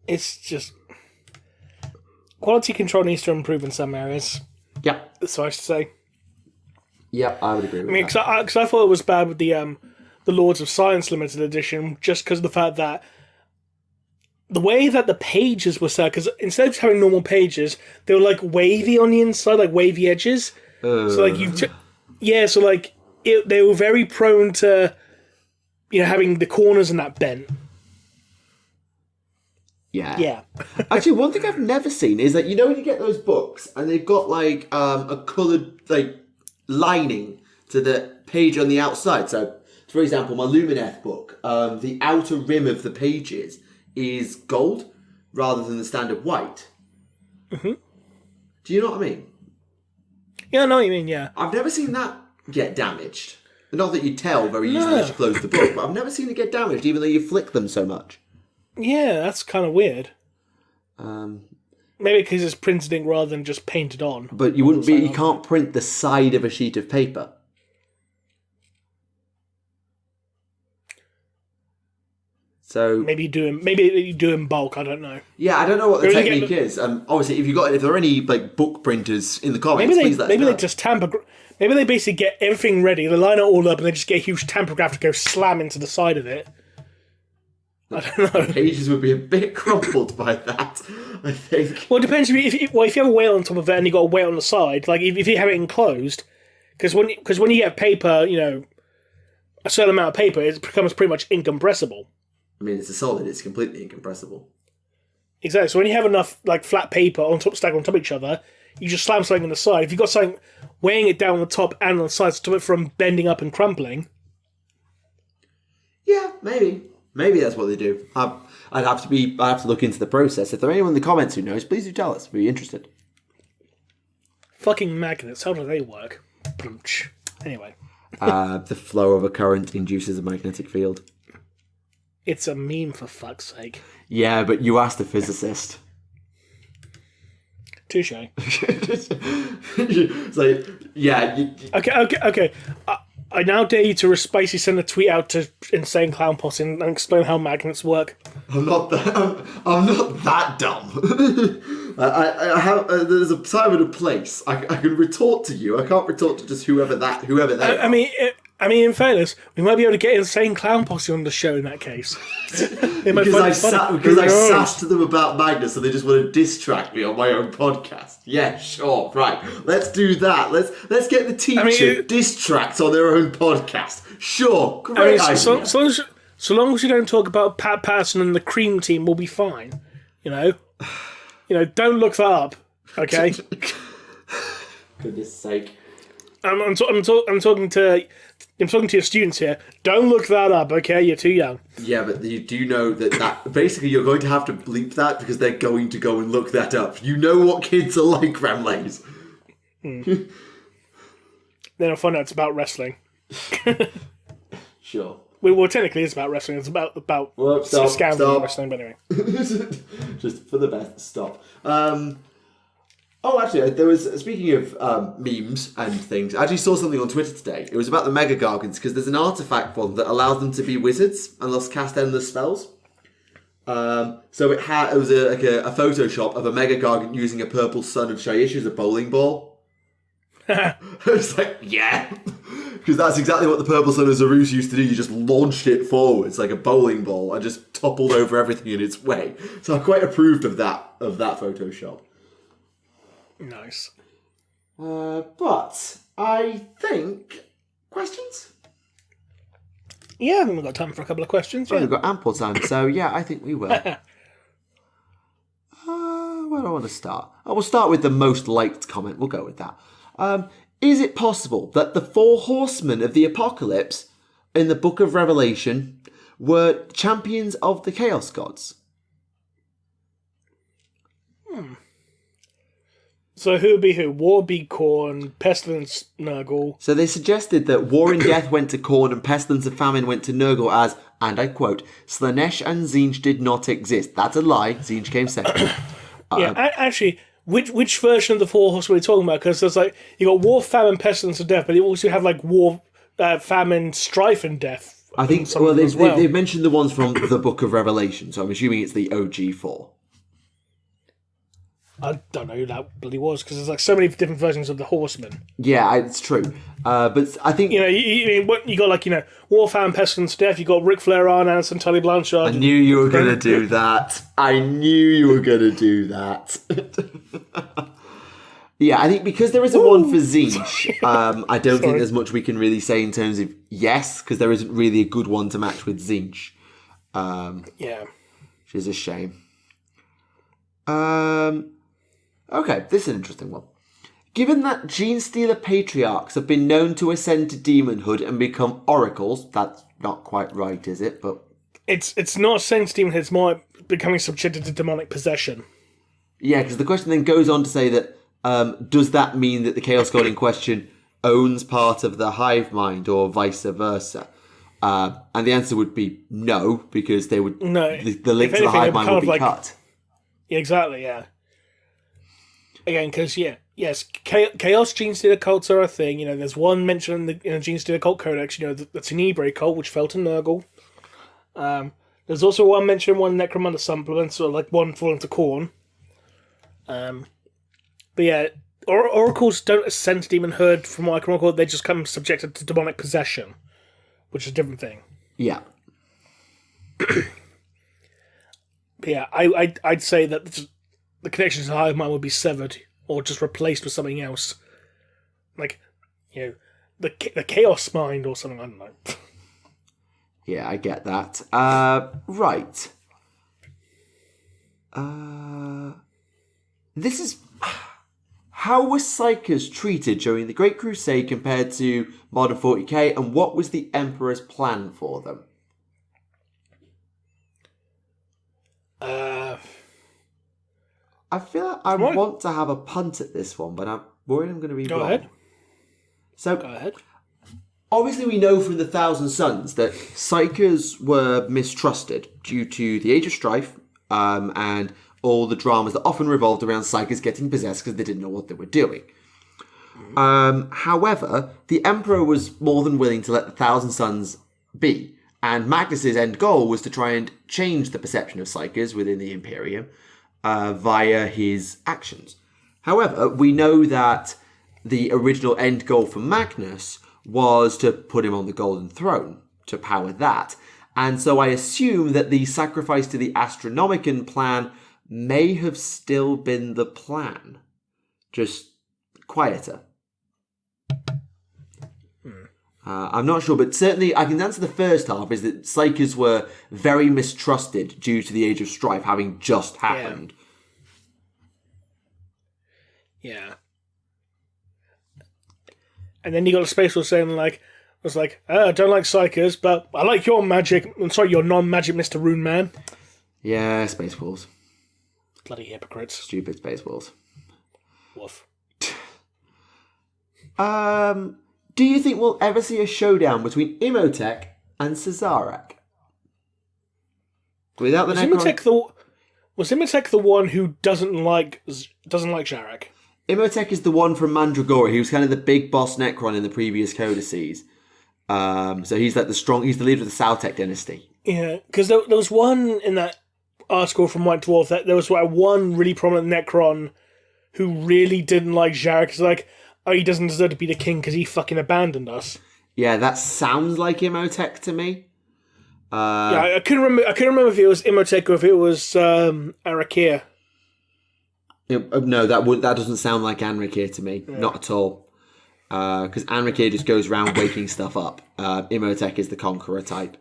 It's just quality control needs to improve in some areas. Yeah, So I should say. Yeah, I would agree with that. Because I thought it was bad with the Lords of Science limited edition, just because of the fact that the way that the pages were set, because instead of just having normal pages, they were like wavy on the inside, like wavy edges. So like they were very prone to, having the corners and that bent. Yeah. Yeah. Actually, one thing I've never seen is that, when you get those books and they've got like a coloured like lining to the page on the outside. So, for example, my Luminath book, the outer rim of the pages is gold rather than the standard white. Mm-hmm. Do you know what I mean? Yeah, I know what you mean, yeah. I've never seen that get damaged. Not that you tell very easily as you close the book, but I've never seen it get damaged, even though you flick them so much. Yeah, that's kind of weird. Maybe because it's printed ink rather than just painted on. But you can't print the side of a sheet of paper. So maybe you do in bulk. I don't know. Yeah, I don't know what the technique is. Obviously, if there are any like book printers in the comments, please let us know. They just tamper. Maybe they basically get everything ready, they line it all up, and they just get a huge tamper graph to go slam into the side of it. I don't know. The pages would be a bit crumpled by that, I think. Well, it depends. If you have a weight on top of it and you got a weight on the side, like if you have it enclosed, because when you get paper, a certain amount of paper, it becomes pretty much incompressible. I mean, it's a solid; it's completely incompressible. Exactly. So when you have enough like flat paper stacked on top of each other, you just slam something on the side. If you've got something weighing it down on the top and on the sides to stop it from bending up and crumpling. Yeah, maybe. Maybe that's what they do. I'd have to look into the process. If there are anyone in the comments who knows, please do tell us. We'd be interested. Fucking magnets. How do they work? Anyway. The flow of a current induces a magnetic field. It's a meme, for fuck's sake. Yeah, but you asked a physicist. Touche. It's like, yeah. Okay. I now dare you to basically send a tweet out to Insane Clown Posse and explain how magnets work. I'm not that dumb. I have there's a time and a place. I can retort to you. I can't retort to just whoever that. I mean, I mean, in fairness, we might be able to get Insane Clown Posse on the show in that case. Because I sassed them about Magnus and they just want to diss track me on my own podcast. Yeah, sure, right. Let's do that. Let's get the teacher diss tracked on their own podcast. Sure, great idea. So long as you don't talk about Pat Patterson and the Cream Team, we'll be fine. You know, don't look that up. Okay. Goodness sake. I'm talking to your students here. Don't look that up, okay? You're too young. Yeah, but you do know that basically you're going to have to bleep that because they're going to go and look that up. You know what kids are like, Remleiz. Then I'll find out it's about wrestling. Sure. Well, technically it's about wrestling. It's about scandal wrestling, but anyway. Just for the best, stop. Oh, actually, there was, speaking of memes and things, I actually saw something on Twitter today. It was about the Mega Gargants, because there's an artifact for them that allows them to be wizards and thus cast endless spells. So it was a Photoshop of a Mega Gargant using a purple Son of Shyish as a bowling ball. I was like, yeah. Because that's exactly what the purple Son of Zarus used to do. You just launched it forwards like a bowling ball and just toppled over everything in its way. So I quite approved of that Photoshop. Nice. But I think questions. Yeah, I think we've got time for a couple of questions. Yeah. We've got ample time, so yeah, I think we will. Where do I want to start? I will start with the most liked comment. We'll go with that. Is it possible that the 4 horsemen of the apocalypse in the Book of Revelation were champions of the Chaos Gods? So who would be who? War would be Khorne, Pestilence, Nurgle. So they suggested that War and Death went to Khorne and Pestilence and Famine went to Nurgle as, and I quote, Slanesh and Tzeentch did not exist. That's a lie. Tzeentch came second. Actually, which version of the 4 horsemen are we talking about? Because there's you got War, Famine, Pestilence, and Death, but you also have War, Famine, Strife, and Death. I think, they've mentioned the ones from the Book of Revelation, so I'm assuming it's the OG 4. I don't know who that bloody was, because there's so many different versions of the Horsemen. Yeah, it's true. But I think... You got War, Famine, Pestilence, Death, you got Ric Flair, Arn Anderson, Tully Blanchard. I knew you were going to do that. Yeah, I think because there isn't one for Tzeentch, I don't think there's much we can really say in terms of yes, because there isn't really a good one to match with Tzeentch. Yeah. Which is a shame. Okay, this is an interesting one. Given that Genestealer Patriarchs have been known to ascend to demonhood and become oracles, that's not quite right, is it? But it's not ascend to demonhood, it's more becoming subjected to demonic possession. Yeah, because the question then goes on to say that does that mean that the Chaos God in question owns part of the hive mind or vice versa? And the answer would be no, because they would the link to the hive mind would be cut. Exactly, yeah. Again, because, yes, Chaos Genestealer cults are a thing. There's one mentioned in the Genestealer cult codex, the Tenebrae cult, which fell to Nurgle. There's also one mentioned, one Necromunda supplement, so one falling to Khorne. But yeah, oracles don't ascend to demonhood, from what I can recall. They just come subjected to demonic possession, which is a different thing. Yeah. But yeah, I'd say that the connection to the hive mind would be severed or just replaced with something else, the chaos mind or something. I don't know. Yeah, I get that. Right. This is how were Psykers treated during the Great Crusade compared to modern 40k, and what was the Emperor's plan for them? I feel like I want to have a punt at this one, but I'm worried I'm going to be wrong. Go ahead. So, Go ahead. Obviously, we know from the Thousand Sons that Psykers were mistrusted due to the Age of Strife and all the dramas that often revolved around Psykers getting possessed because they didn't know what they were doing. However, the Emperor was more than willing to let the Thousand Sons be, and Magnus's end goal was to try and change the perception of Psykers within the Imperium via his actions. However, we know that the original end goal for Magnus was to put him on the Golden Throne, to power that. And so I assume that the sacrifice to the Astronomicon plan may have still been the plan. Just quieter. I'm not sure, but certainly I can answer the first half, is that Psykers were very mistrusted due to the Age of Strife having just happened. Yeah. And then you got a Space Wolf saying, I don't like Psykers, but I like your magic. I'm sorry, your non-magic Mr. Rune Man. Yeah, Space Wolves. Bloody hypocrites. Stupid Space Wolves. Woof. Do you think we'll ever see a showdown between Imhotep and Cesarak? Without the Necron... Was Imhotep the one who doesn't like Zarak? Imhotep is the one from Mandragora. He was kind of the big boss Necron in the previous codices. So he's like he's the leader of the Saltec dynasty. Yeah, because there was one in that article from White Dwarf that there was one really prominent Necron who really didn't like Zarak. It's like, oh, he doesn't deserve to be the king because he fucking abandoned us. Yeah, that sounds like Imhotep to me. I couldn't remember if it was Imhotep or if it was Arakir. No, that doesn't sound like Anrakir to me. Yeah. Not at all. Because Anrakir just goes around waking stuff up. Imhotep is the conqueror type.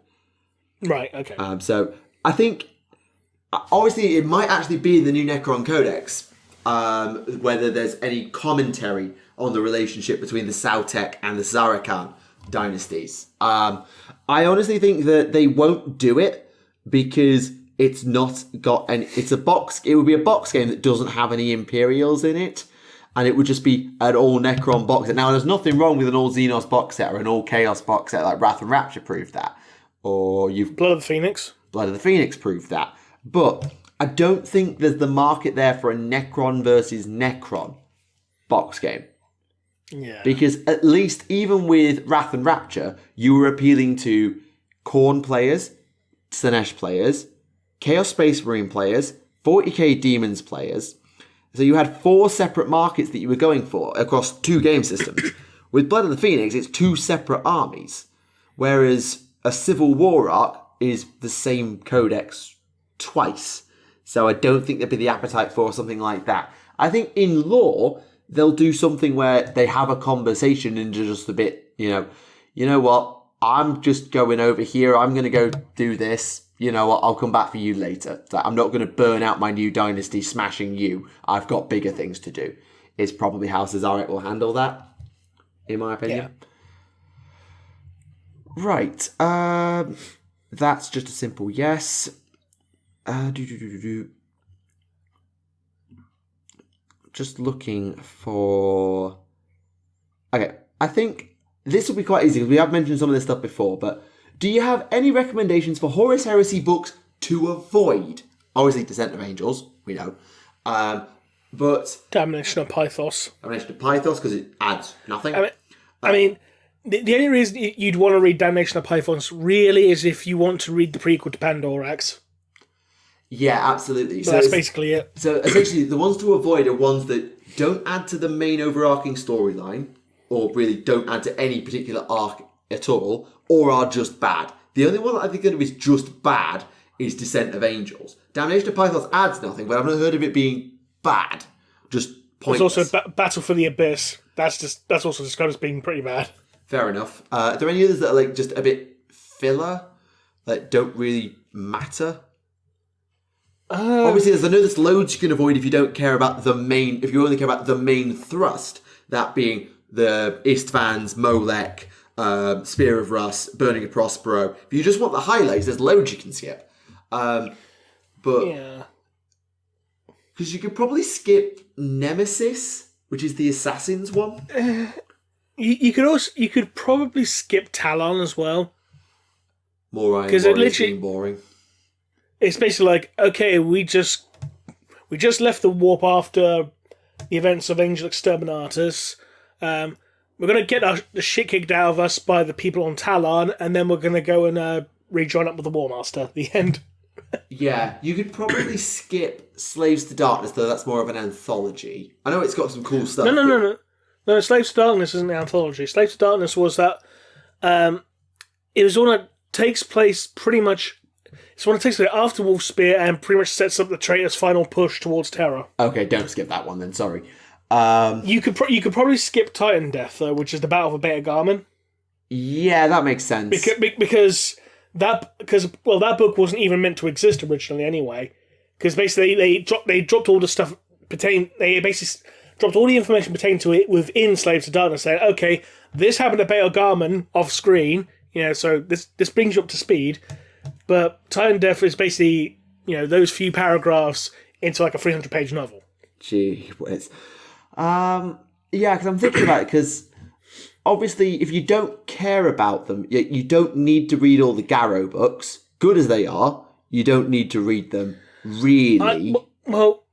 Right, okay. So I think, obviously, it might actually be in the new Necron Codex, whether there's any commentary on the relationship between the Saltec and the Zarakan dynasties. I honestly think that they won't do it because it's not got any. It would be a box game that doesn't have any Imperials in it, and it would just be an all Necron box set. Now, there's nothing wrong with an all Xenos box set or an all Chaos box set, like Wrath and Rapture proved that, or Blood of the Phoenix. Blood of the Phoenix proved that, but I don't think there's the market there for a Necron versus Necron box game. Yeah. Because at least, even with Wrath and Rapture, you were appealing to Khorne players, Slaanesh players, Chaos Space Marine players, 40k Demons players. So you had 4 separate markets that you were going for across 2 game systems. With Blood of the Phoenix, it's 2 separate armies. Whereas a Civil War arc is the same codex twice. So I don't think there'd be the appetite for something like that. I think in lore, they'll do something where they have a conversation and just a bit, you know what, I'm just going over here, I'm going to go do this, you know what, I'll come back for you later. Like, I'm not going to burn out my new dynasty smashing you, I've got bigger things to do. Is probably how Cesarak will handle that, in my opinion. Yeah. Right, that's just a simple yes. Just looking for... Okay, I think this will be quite easy because we have mentioned some of this stuff before, but do you have any recommendations for Horus Heresy books to avoid? Obviously, Descent of Angels, we know. But... Damnation of Pythos. Damnation of Pythos, because it adds nothing. I mean, the only reason you'd want to read Damnation of Pythos really is if you want to read the prequel to Pandorax. Yeah, absolutely. But so that's basically it. So essentially, the ones to avoid are ones that don't add to the main overarching storyline, or really don't add to any particular arc at all, or are just bad. The only one that I think that is just bad is Descent of Angels. Damnation of Pythos adds nothing, but I've not heard of it being bad. Just pointless. There's also Battle for the Abyss. That's also described as being pretty bad. Fair enough. Are there any others that are like just a bit filler, that don't really matter? Obviously, I know there's loads you can avoid if you don't care about the main. If you only care about the main thrust, that being the Istvans, Molech, Spear of Russ, Burning of Prospero. If you just want the highlights, there's loads you can skip. But yeah, because you could probably skip Nemesis, which is the Assassins one. You could probably skip Talon as well. More Iron Warriors being boring. It's basically like, okay, we just left the warp after the events of Angel Exterminatus. We're going to get the shit kicked out of us by the people on Talon, and then we're going to go and rejoin up with the War Master. The end. Yeah, you could probably skip Slaves to Darkness, though that's more of an anthology. I know it's got some cool stuff. No. No, Slaves to Darkness isn't the anthology. Slaves to Darkness was that. It was one that takes place pretty much. It's one that takes place after Wolfspear and pretty much sets up the traitor's final push towards Terror. Okay, don't skip that one then. Sorry. You could probably skip Titan Death though, which is the Battle of Beta Garmin. Yeah, that makes sense. Because that book wasn't even meant to exist originally anyway. Because basically they dropped all the stuff they basically dropped all the information pertaining to it within Slaves to Darkness, saying, okay, this happened to Beta Garmin off screen, so this brings you up to speed. But Titan Death is basically, those few paragraphs into like a 300-page novel. Gee whiz. Yeah, because I'm thinking about it, because obviously if you don't care about them, you don't need to read all the Garrow books. Good as they are, you don't need to read them, really. Well,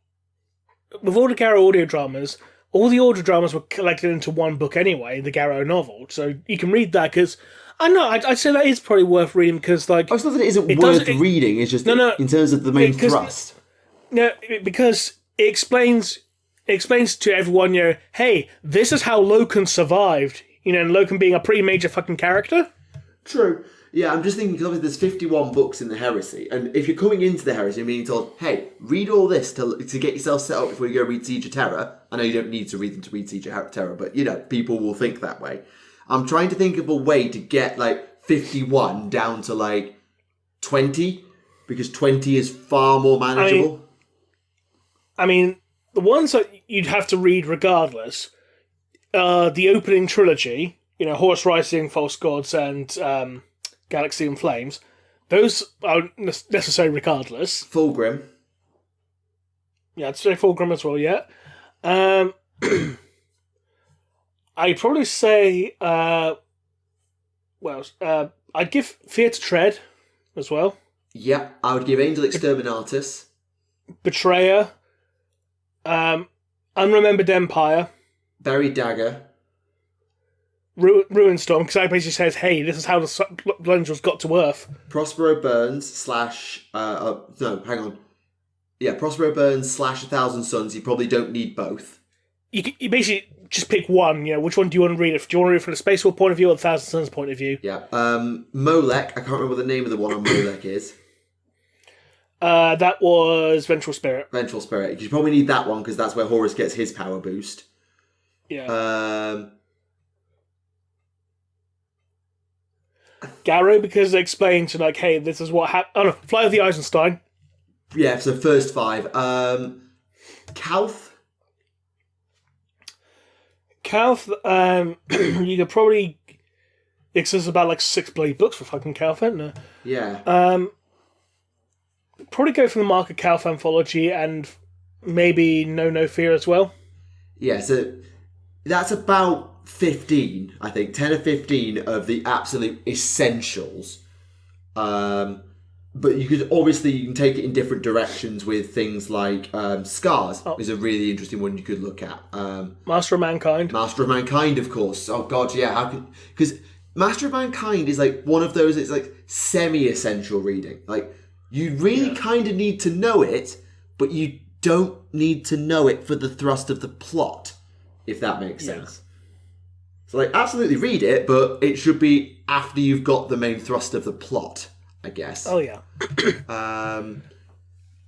with all the Garrow audio dramas, all the audio dramas were collected into one book anyway, the Garrow novel. So you can read that, because I'd say that is probably worth reading, because like... It's not that it isn't worth reading, it's just in terms of the main thrust. No, because it explains to everyone, hey, this is how Loken survived. And Loken being a pretty major fucking character. True. Yeah, I'm just thinking, because obviously there's 51 books in the Heresy, and if you're coming into the Heresy and being told, hey, read all this to get yourself set up before you go read Siege of Terror, I know you don't need to read them to read Siege of Terror, but, people will think that way. I'm trying to think of a way to get, 51 down to, 20, because 20 is far more manageable. I mean, the ones that you'd have to read regardless are the opening trilogy, Horus Rising, False Gods, and Galaxy and Flames. Those are necessary regardless. Fulgrim. Yeah, I'd say Fulgrim as well, yeah. I'd probably say, I'd give Fear to Tread as well. Yeah, I would give Angel Exterminatus. Betrayer. Unremembered Empire. Buried Dagger. Ruinstorm, because it basically says, hey, this is how the Blunders got to Earth. Prospero Burns / Prospero Burns / 1,000 Suns. You probably don't need both. You basically just pick one, which one do you want to read? Do you want to read it from the Space War point of view or the 1,000 Suns point of view? Yeah. Molech, I can't remember what the name of the one on Molech is. That was Vengeful Spirit. Vengeful Spirit. You probably need that one, because that's where Horus gets his power boost. Yeah. Garrow, because they explain to hey, this is what happened. Oh no, Flight of the Eisenstein. Yeah, so first 5. Calth. You could probably... There's about 6 Blade books for fucking Calth, isn't there? Yeah. Probably go for the Mark of Calth anthology and maybe No Fear as well. Yeah, so that's about 15, I think, 10 or 15 of the absolute essentials. But you can take it in different directions with things like Scars is a really interesting one you could look at. Master of Mankind. Master of Mankind, of course. Oh god, yeah. Because Master of Mankind is one of those. It's semi-essential reading. You really kind of need to know it, but you don't need to know it for the thrust of the plot, if that makes sense. So, absolutely read it, but it should be after you've got the main thrust of the plot, I guess. Oh, yeah. I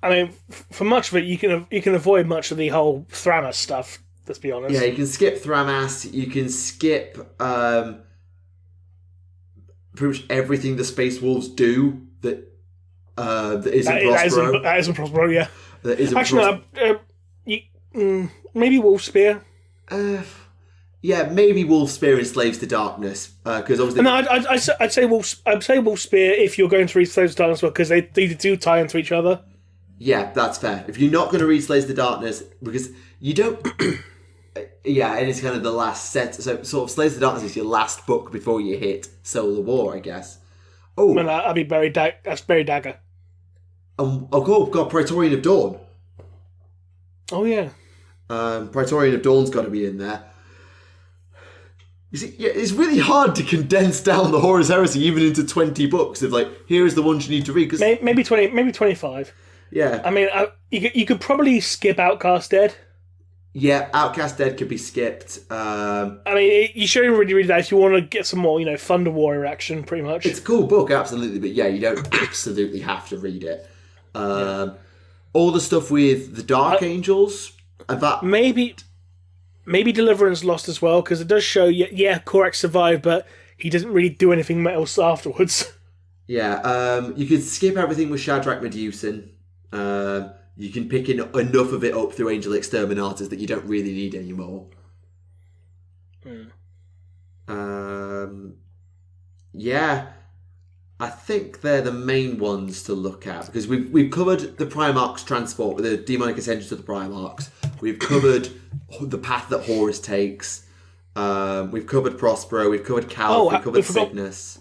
mean, for much of it, you can avoid much of the whole Thramas stuff, let's be honest. Yeah, you can skip Thramas, you can skip pretty much everything the Space Wolves do that isn't Prospero. That isn't Prospero, yeah. That isn't Actually, maybe Wolfspear. Yeah, maybe Wolfspear and Slaves to Darkness, because obviously. No, I'd say Wolfspear if you're going to read Slaves to Darkness, because they do tie into each other. Yeah, that's fair. If you're not going to read Slaves to Darkness, because you don't. Yeah, it is kind of the last set. So, sort of, Slaves to Darkness is your last book before you hit Solar War, I guess. Oh, man, that'd be that's Buried Dagger. Cool. We've got Praetorian of Dawn. Oh yeah. Praetorian of Dawn's got to be in there. You see, yeah, it's really hard to condense down the Horus Heresy even into 20 books. Of here is the ones you need to read. Cause, maybe 20, maybe 25. Yeah. I mean, you could probably skip Outcast Dead. Yeah, Outcast Dead could be skipped. I mean, you shouldn't really read that if you want to get some more, Thunder Warrior action, pretty much. It's a cool book, absolutely, but yeah, you don't absolutely have to read it. All the stuff with the Dark Angels, that maybe Deliverance Lost as well, because it does show, Korak survived, but he doesn't really do anything else afterwards. Yeah, you could skip everything with Shadrach Medusan. You can pick enough of it up through Angel Exterminators that you don't really need anymore. Yeah, I think they're the main ones to look at, because we've covered the Primarch's transport with the demonic ascension to the Primarchs. We've covered the path that Horus takes. We've covered Prospero. We've covered Cal. We've covered Cygnus.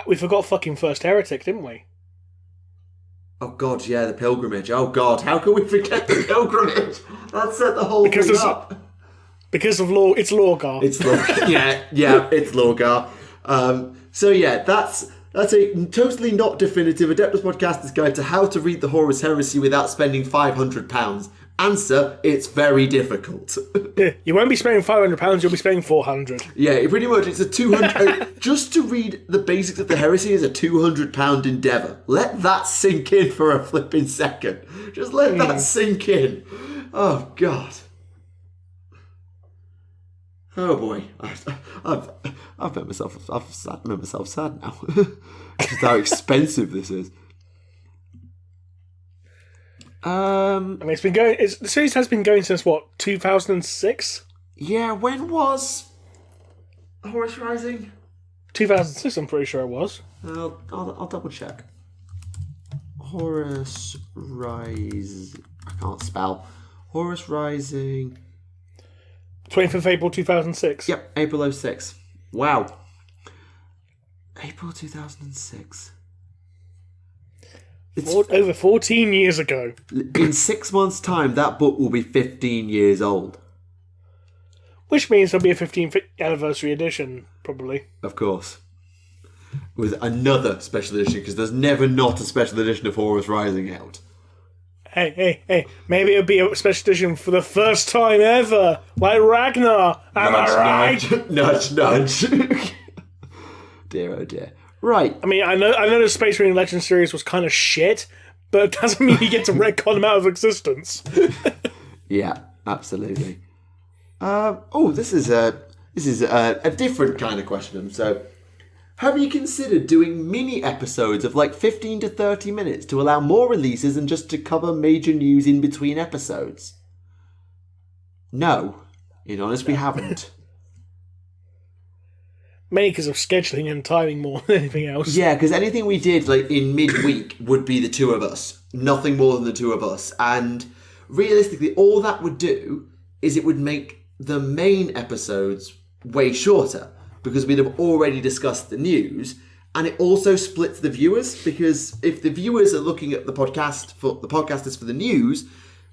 We forgot fucking First Heretic, didn't we? Oh god, yeah, the pilgrimage. Oh god, how can we forget the pilgrimage? That set the whole thing up. Because of law, it's Lorgar. It's Lorgar. yeah, it's Lorgar. So yeah, that's a totally not definitive Adeptus Podcastus guide to how to read the Horus Heresy without spending £500. Answer: it's very difficult. You won't be spending £500. You'll be spending £400. Yeah, pretty much. It's a 200. Just to read the basics of the heresy is a £200 endeavour. Let that sink in for a flipping second. Just let that sink in. Oh god. Oh boy. I've made myself sad now. Just how expensive this is. I mean, it's been going. The series has been going since what, 2006? Yeah, when was Horus Rising? 2006, I'm pretty sure it was. I'll double check. Horus Rise. I can't spell. Horus Rising. 25th of April 2006. Yep, April 06. Wow. April 2006. It's over 14 years ago. In 6 months' time, that book will be 15 years old. Which means there'll be a 15th anniversary edition, probably. Of course. With another special edition, because there's never not a special edition of Horus Rising out. Hey. Maybe it'll be a special edition for the first time ever. Like Ragnar. Am I right? Nudge, nudge. Dear, oh dear. Right. I mean, I know the Space Marine Legends series was kind of shit, but it doesn't mean you get to retcon them out of existence. Yeah, absolutely. This is a different kind of question. So, have you considered doing mini episodes of like 15 to 30 minutes to allow more releases and just to cover major news in between episodes? No. In honest, we haven't. Mainly because of scheduling and timing more than anything else. Yeah, because anything we did like in midweek would be the two of us. Nothing more than the two of us. And realistically, all that would do is it would make the main episodes way shorter, because we'd have already discussed the news, and it also splits the viewers, because if the viewers are looking at the podcasters for the news,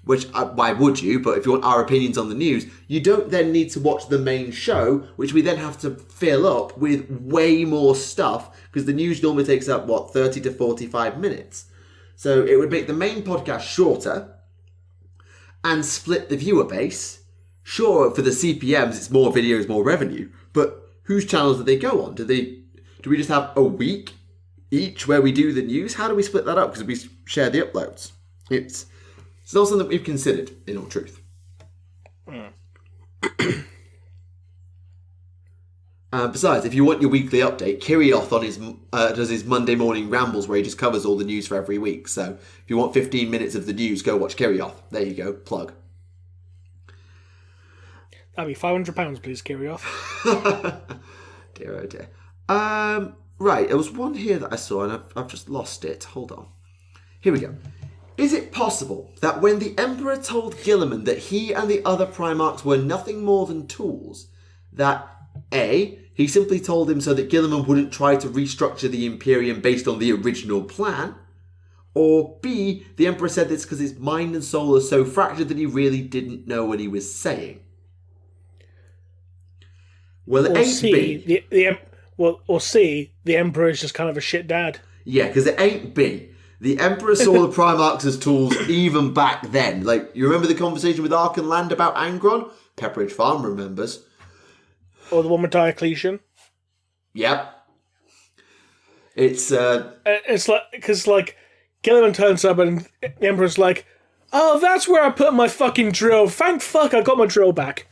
which why would you? But if you want our opinions on the news, you don't then need to watch the main show, which we then have to fill up with way more stuff, because the news normally takes up 30 to 45 minutes. So it would make the main podcast shorter and split the viewer base. Sure, for the CPMs, it's more videos, more revenue, but whose channels do they go on? Do we just have a week each where we do the news? How do we split that up? Because we share the uploads. It's not something that we've considered, in all truth. Besides, if you want your weekly update, Kirioth does his Monday morning rambles where he just covers all the news for every week. So if you want 15 minutes of the news, go watch Kirioth. There you go, plug. That'd be £500, please, Kirioth. Dear, oh dear. Right, there was one here that I saw and I've just lost it. Hold on. Here we go. Is it possible that when the Emperor told Guilliman that he and the other Primarchs were nothing more than tools, that A, he simply told him so that Guilliman wouldn't try to restructure the Imperium based on the original plan, or B, the Emperor said this because his mind and soul are so fractured that he really didn't know what he was saying? Well, it ain't B. Or C, the Emperor is just kind of a shit dad. Yeah, because it ain't B. The Emperor saw the Primarchs as tools even back then. Like, you remember the conversation with Ark and Land about Angron? Pepperidge Farm remembers. Or the one with Diocletian. Yep. It's like, because, like, Gilliman turns up and the Emperor's like, oh, that's where I put my fucking drill. Thank fuck I got my drill back.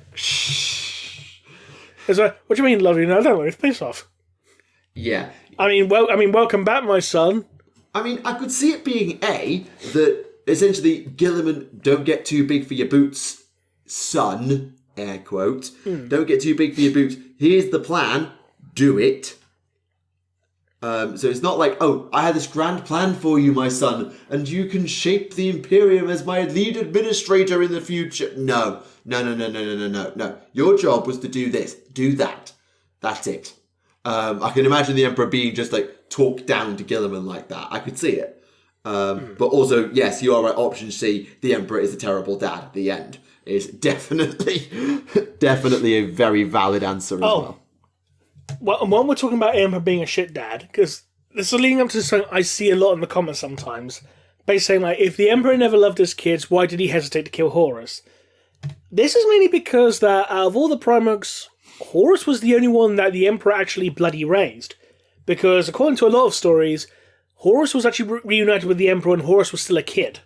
It's like, what do you mean, lovely? No, I don't like it. Piss off. Yeah. I mean, welcome back, my son. I mean, I could see it being that essentially Gilliman, don't get too big for your boots, son, air quote. Don't get too big for your boots. Here's the plan. Do it. So it's not like, oh, I had this grand plan for you, my son, and you can shape the Imperium as my lead administrator in the future. No. Your job was to do this. Do that. That's it. I can imagine the Emperor being just like talked down to Gilliman like that. I could see it. But also, yes, you are right. Option C, the Emperor is a terrible dad at the end. Is definitely a very valid answer as well. Well, and when we're talking about Emperor being a shit dad, because this is leading up to something I see a lot in the comments sometimes, basically saying, like, if the Emperor never loved his kids, why did he hesitate to kill Horus? This is mainly because that out of all the Primarchs, Horus was the only one that the Emperor actually bloody raised. Because according to a lot of stories, Horus was actually reunited with the Emperor and Horus was still a kid.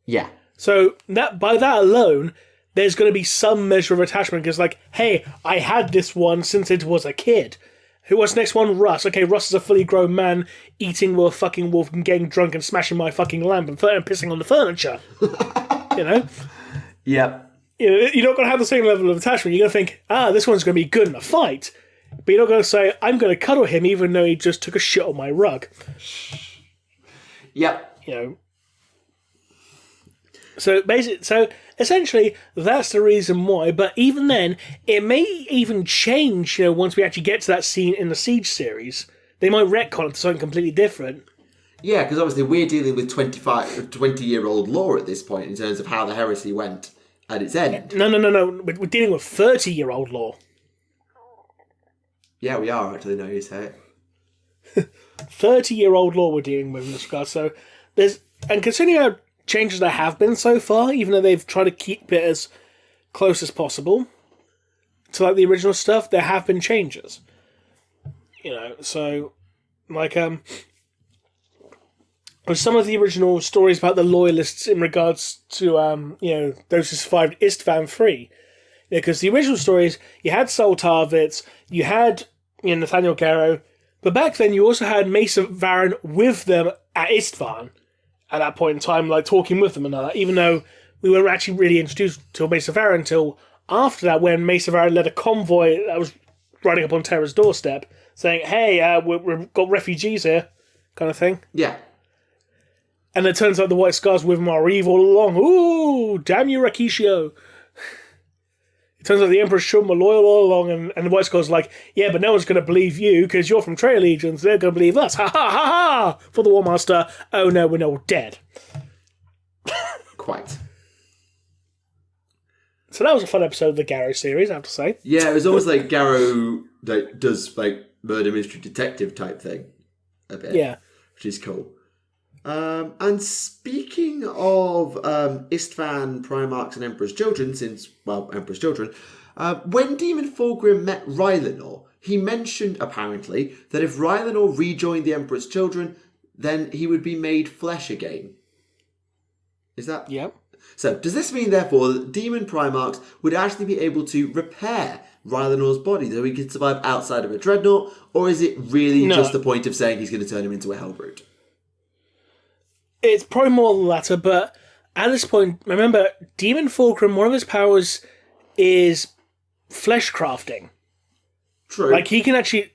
Yeah. So that by that alone, there's going to be some measure of attachment because, like, hey, I had this one since it was a kid. Who was next one? Russ. Okay, Russ is a fully grown man eating with a fucking wolf and getting drunk and smashing my fucking lamp and pissing on the furniture. You know? Yep. You know, you're not going to have the same level of attachment. You're going to think, this one's going to be good in a fight. But you're not going to say, I'm going to cuddle him even though he just took a shit on my rug. Yep. You know? So essentially, that's the reason why. But even then, it may even change, once we actually get to that scene in the Siege series. They might retcon it to something completely different. Yeah, because obviously we're dealing with 20-year-old lore at this point in terms of how the heresy went at its end. No. We're dealing with 30-year-old lore. Yeah, we are actually, now you say it. 30-year-old lore we're dealing with in this regard. So and considering how changes there have been so far, even though they've tried to keep it as close as possible to like the original stuff, there have been changes. So like with some of the original stories about the loyalists in regards to those who survived Istvan 3. Because the original stories, you had Sol Tarvitz, you had Nathaniel Garrow, but back then you also had Mace of Varen with them at Istvan at that point in time, like talking with them and all that, even though we weren't actually really introduced to Mace of Varen until after that, when Mace of Varen led a convoy that was riding up on Terra's doorstep, saying, hey, we've got refugees here, kind of thing. Yeah. And it turns out the White Scars with him are evil all along. Ooh, damn you, Rakishio. It turns out the Emperor's shown were loyal all along, and the White Scars are like, yeah, but no one's going to believe you because you're from Traitor Legions. They're going to believe us. Ha ha ha ha! For the War Master, oh no, we're all dead. Quite. So that was a fun episode of the Garrow series, I have to say. Yeah, it was almost like Garrow does like murder mystery detective type thing. A bit. Yeah. Which is cool. And speaking of Istvan, Primarchs, and Emperor's Children, Emperor's Children, when Demon Fulgrim met Rylanor, he mentioned, apparently, that if Rylanor rejoined the Emperor's Children, then he would be made flesh again. Is that? Yep. So, does this mean, therefore, that Demon Primarchs would actually be able to repair Rylanor's body so he could survive outside of a Dreadnought, or is it really just the point of saying he's going to turn him into a Hellbrute? It's probably more the latter, but at this point, remember, Demon Fulcrum, one of his powers is flesh crafting. True. Like, he can actually,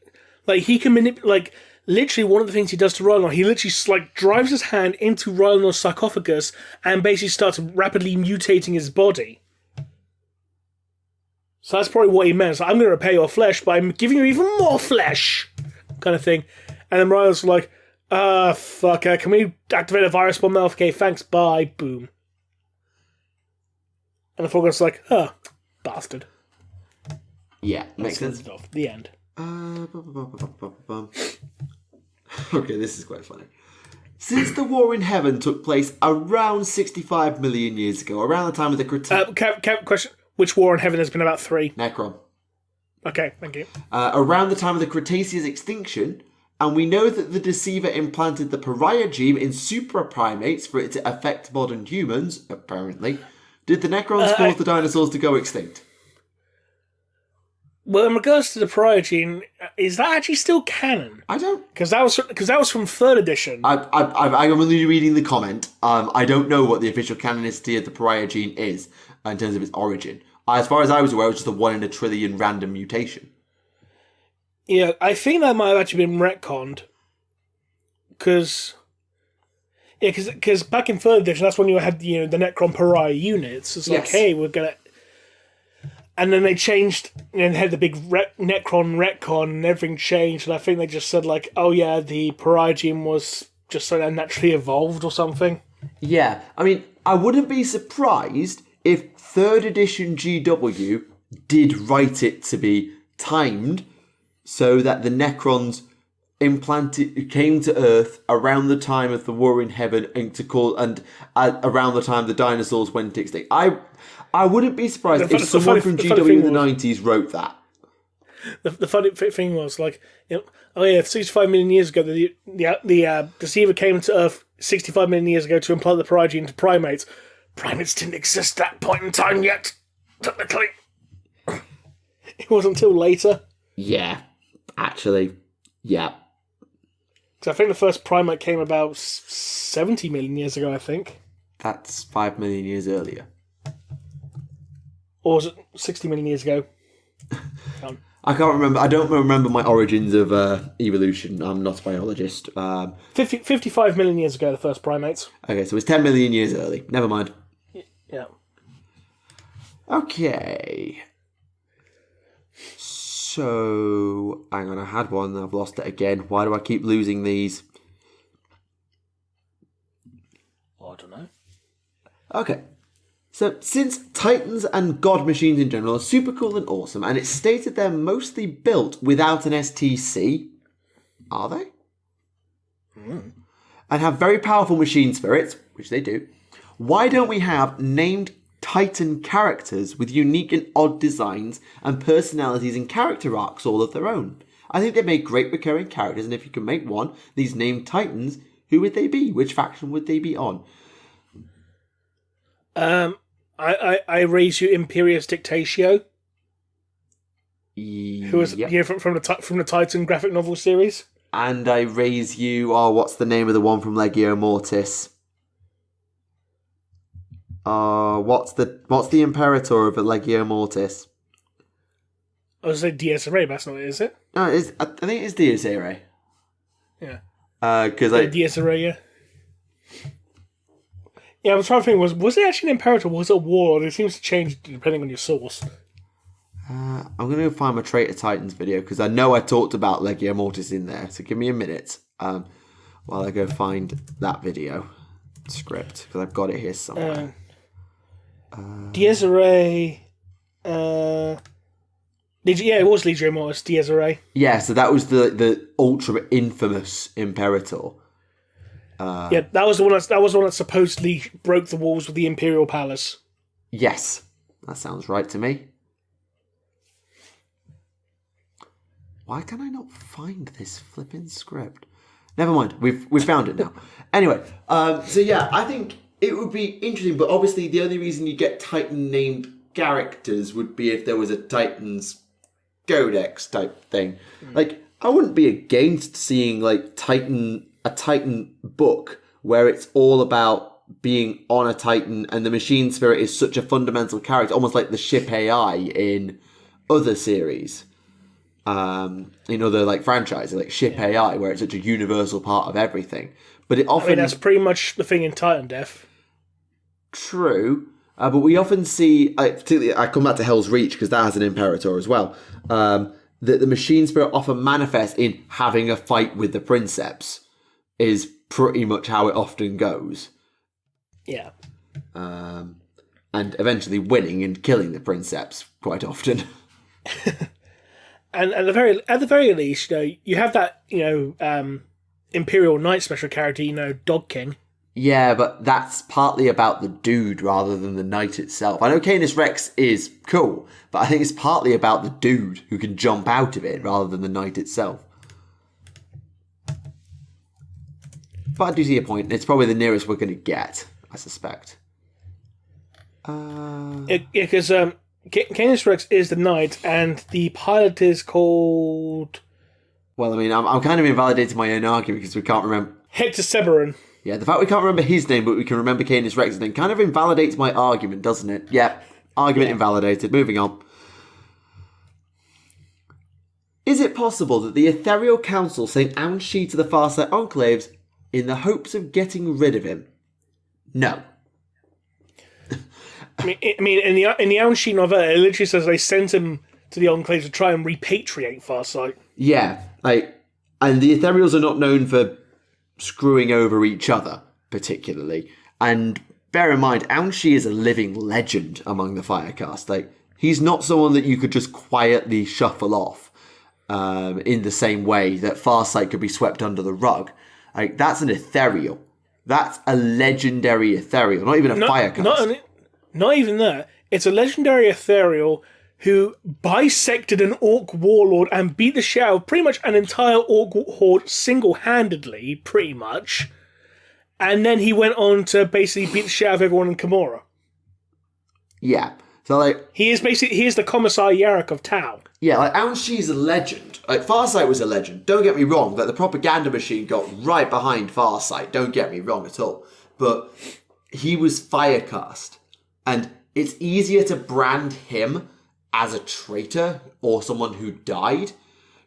he can manipulate, literally one of the things he does to Rylanor, he literally, drives his hand into Rylanor's sarcophagus and basically starts rapidly mutating his body. So that's probably what he meant. So I'm going to repair your flesh, but I'm giving you even more flesh, kind of thing. And then Rylanor's like, fuck, can we activate a virus bomb now? Okay, thanks, bye, boom. And the Fulgrim's like, bastard. Yeah, makes sense. It off. The end. Okay, this is quite funny. Since the War in Heaven took place around 65 million years ago, around the time of the Question: which war in heaven has been about 3? Necron. Okay, thank you. Around the time of the Cretaceous extinction, and we know that the Deceiver implanted the pariah gene in supraprimates for it to affect modern humans, apparently. Did the Necrons cause the dinosaurs to go extinct? Well, in regards to the pariah gene, is that actually still canon? I don't... Because that was from 3rd edition. I'm only reading the comment. I don't know what the official canonicity of the pariah gene is in terms of its origin. As far as I was aware, it was just a 1 in a trillion random mutation. Yeah, I think that might have actually been retconned. Because back in 3rd edition, that's when you had the Necron pariah units. It's like, hey, we're gonna... And then they changed, and had the big Necron retcon, and everything changed, and I think they just said, like, oh yeah, the pariah gene was just so naturally evolved or something. Yeah, I mean, I wouldn't be surprised if 3rd edition GW did write it to be timed so that the Necrons came to Earth around the time of the War in Heaven around the time the dinosaurs went extinct. I wouldn't be surprised if someone from GW in the 90s wrote that. The funny thing was, like, 65 million years ago, the Deceiver came to Earth 65 million years ago to implant the pariah gene into primates. Primates didn't exist at that point in time yet, technically. It wasn't until later. Yeah, actually, yeah. So I think the first primate came about 70 million years ago, I think. That's 5 million years earlier. Or was it 60 million years ago? I can't remember. I don't remember my origins of evolution. I'm not a biologist. 55 million years ago, the first primates. Okay, so it's 10 million years early. Never mind. Yeah. Okay. So, hang on, I had one, I've lost it again. Why do I keep losing these? I don't know. Okay. So, since Titans and God machines in general are super cool and awesome, and it's stated they're mostly built without an STC, are they? And have very powerful machine spirits, which they do, why don't we have named Titan characters with unique and odd designs and personalities and character arcs all of their own? I think they make great recurring characters, and if you can make one, these named Titans, who would they be? Which faction would they be on? I raise you Imperius Dictatio, who was from the Titan graphic novel series. And I raise you, what's the name of the one from Legio Mortis? What's the Imperator of Legio Mortis? I was going to say Dies Irae, but that's not it, is it? No, I think it's Dies Irae. Yeah. Because Dies Irae, yeah. Yeah, I was trying to think, was it actually an Imperator or was it a Warlord? It seems to change depending on your source. I'm going to find my Traitor Titans video, because I know I talked about Legio Mortis in there, so give me a minute while I go find that video script, because I've got it here somewhere. Dies Irae... it was Legio Mortis, Dies Irae. Yeah, so that was the ultra infamous Imperator. Yeah, that was the one that supposedly broke the walls of the Imperial Palace. Yes, that sounds right to me. Why can I not find this flipping script? Never mind, we've found it now. Anyway, so yeah, I think it would be interesting, but obviously the only reason you get Titan named characters would be if there was a Titans Codex type thing. Like, I wouldn't be against seeing like a Titan book where it's all about being on a Titan and the machine spirit is such a fundamental character, almost like the ship AI in other series. In other like franchises, like ship AI, where it's such a universal part of everything. But it often... that's pretty much the thing in Titan Death. True. But we often see, particularly, I come back to Hell's Reach because that has an Imperator as well, that the machine spirit often manifests in having a fight with the Princeps, is pretty much how it often goes. Yeah. And eventually winning and killing the Princeps quite often. And at the very least, you have that, Imperial Knight special character, Dog King. Yeah, but that's partly about the dude rather than the knight itself. I know Canis Rex is cool, but I think it's partly about the dude who can jump out of it rather than the knight itself. But I do see your point. It's probably the nearest we're going to get, I suspect. Because Canis Rex is the knight, and the pilot is called... Well, I mean, I'm kind of invalidating my own argument because we can't remember... Hector Severin. Yeah, the fact we can't remember his name, but we can remember Canis Rex's name, kind of invalidates my argument, doesn't it? Yeah, argument invalidated. Moving on. Is it possible that the Ethereal Council sent Anshi to the Farsight Enclaves in the hopes of getting rid of him? No. I mean, in the Anshi novel, it literally says they sent him to the Enclaves to try and repatriate Farsight. Yeah, and the Ethereals are not known for screwing over each other, particularly. And bear in mind, Anshi is a living legend among the Firecast. He's not someone that you could just quietly shuffle off in the same way that Farsight could be swept under the rug. That's an Ethereal. That's a legendary Ethereal, not even a Firecast. Not even that. It's a legendary Ethereal who bisected an Orc warlord and beat the shit out of pretty much an entire Orc horde single-handedly, pretty much. And then he went on to basically beat the shit out of everyone in Camorra. Yeah. So, he is the Commissar Yarrick of Tau. Yeah, Anshi's a legend. Farsight was a legend. Don't get me wrong, the propaganda machine got right behind Farsight. Don't get me wrong at all. But he was Firecast. And it's easier to brand him as a traitor or someone who died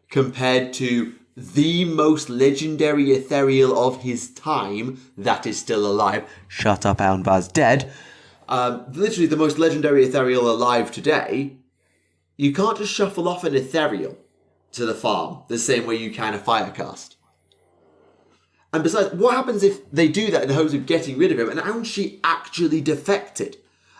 compared to the most legendary Ethereal of his time that is still alive. Shut up, Aunvar's dead. Literally the most legendary Ethereal alive today. You can't just shuffle off an Ethereal to the farm the same way you can a Firecast. And besides, what happens if they do that in the hopes of getting rid of him and Anshi actually defected?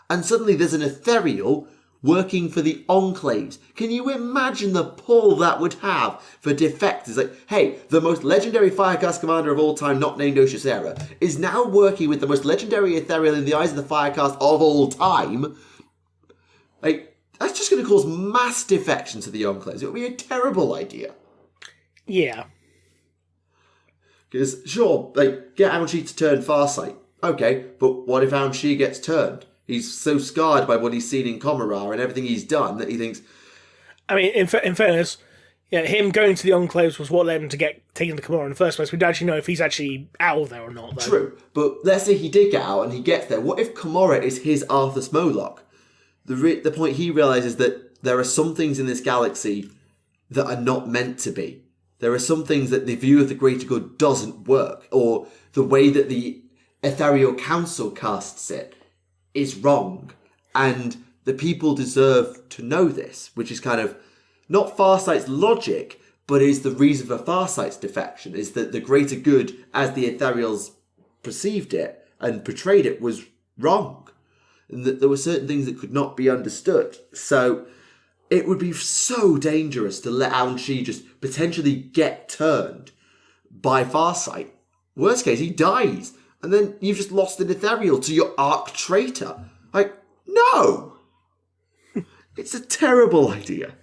And suddenly there's an Ethereal working for the Enclaves. Can you imagine the pull that would have for defectors? Hey, the most legendary Firecast commander of all time, not named Oshasera, is now working with the most legendary Ethereal in the eyes of the Firecast of all time. That's just going to cause mass defection to the Enclaves. It would be a terrible idea. Yeah. Because, sure, get Anshi to turn Farsight. Okay, but what if Anshi gets turned? He's so scarred by what he's seen in Commorragh and everything he's done that he thinks... I mean, in fairness, him going to the Enclaves was what led him to get taken to Commorragh in the first place. We don't actually know if he's actually out of there or not, though. True, but let's say he did get out and he gets there. What if Commorragh is his Arthas Moloch? The point he realises that there are some things in this galaxy that are not meant to be. There are some things that the view of the greater good doesn't work, or the way that the Ethereal Council casts it is wrong, and the people deserve to know this, which is kind of not Farsight's logic, but is the reason for Farsight's defection, is that the greater good, as the Ethereals perceived it and portrayed it, was wrong, and that there were certain things that could not be understood. So it would be so dangerous to let Anshi just potentially get turned by Farsight. Worst case, he dies. And then you've just lost an Ethereal to your arch traitor. No! It's a terrible idea.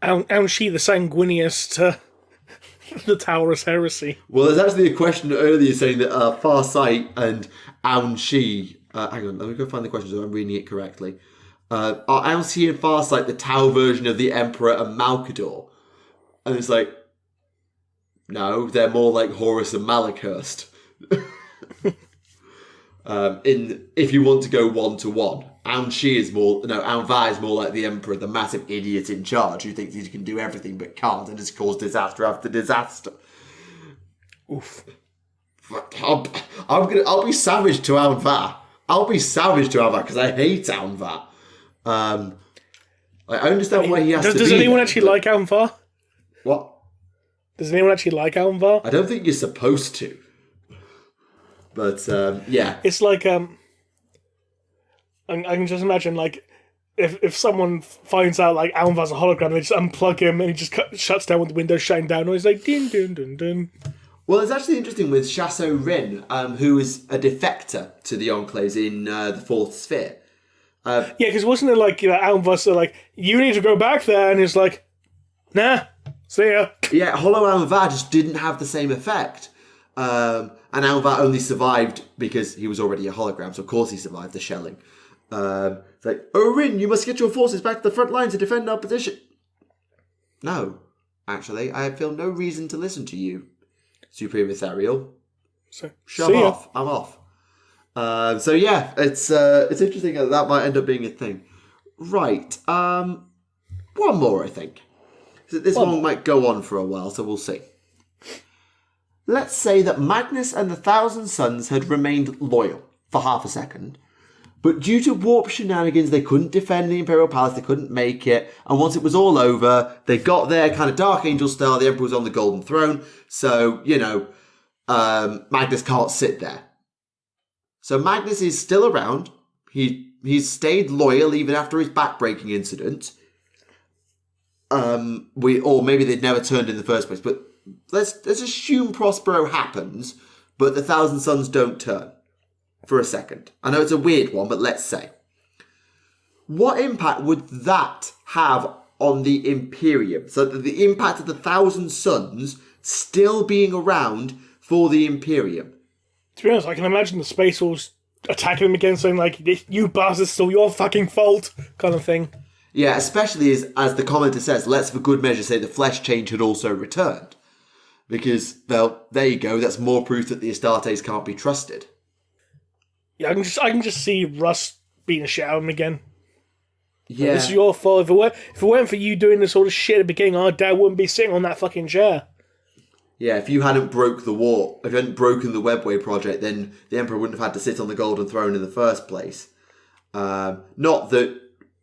Anshi the Sanguinius to the Taurus Heresy. Well, there's actually a question earlier saying that Farsight and Anshi... hang on, let me go find the question so I'm reading it correctly. Are Anshi and Farsight the Tau version of the Emperor and Malkador? And it's no, they're more like Horus and Malakhurst. If you want to go 1-to-1, Anvar is more like the Emperor, the massive idiot in charge who thinks he can do everything but can't and has caused disaster after disaster. Oof. I'll be savage to Anvar. I'll be savage to Anvar because I hate Anvar. I understand why he has to be. Does anyone actually like Anvar? What? Does anyone actually like Anvar? I don't think you're supposed to. But, yeah. It's like, I can just imagine, if someone finds out, Alvar's a hologram, they just unplug him and he just shuts down with the window shutting down, and he's like, din, din, din, din. Well, it's actually interesting with Chasso Rin, who is a defector to the Enclaves in the Fourth Sphere. Yeah, because wasn't it like, Alan Voss are like, you need to go back there, and he's like, nah, see ya. Yeah, Hollow Alvar just didn't have the same effect. And Alvar only survived because he was already a hologram, so of course he survived the shelling. It's like, oh, Rin, you must get your forces back to the front line to defend our position. No, actually, I feel no reason to listen to you, Supreme Ethereal. So, Shove off. I'm off. So yeah, it's interesting that might end up being a thing. Right. One more, I think. This one might go on for a while, so we'll see. Let's say that Magnus and the Thousand Sons had remained loyal for half a second, but due to warp shenanigans, they couldn't defend the Imperial Palace, they couldn't make it, and once it was all over, they got their kind of Dark Angel style, the Emperor was on the Golden Throne, so, Magnus can't sit there. So Magnus is still around, he's stayed loyal even after his backbreaking incident, or maybe they'd never turned in the first place, but let's assume Prospero happens, but the Thousand Sons don't turn for a second. I know it's a weird one, but let's say. What impact would that have on the Imperium? So the impact of the Thousand Sons still being around for the Imperium. To be honest, I can imagine the Space Wolves attacking them again, saying like, you bastards, still your fucking fault, kind of thing. Yeah, especially as the commenter says, let's for good measure say the flesh change had also returned. Because, well, there you go, that's more proof that the Astartes can't be trusted. Yeah, I can just see Russ beating a shit out of him again. Yeah. Like, this is your fault. If it weren't for you doing this sort of shit at the beginning, our dad wouldn't be sitting on that fucking chair. Yeah, if you hadn't broken the Webway project, then the Emperor wouldn't have had to sit on the Golden Throne in the first place. Not that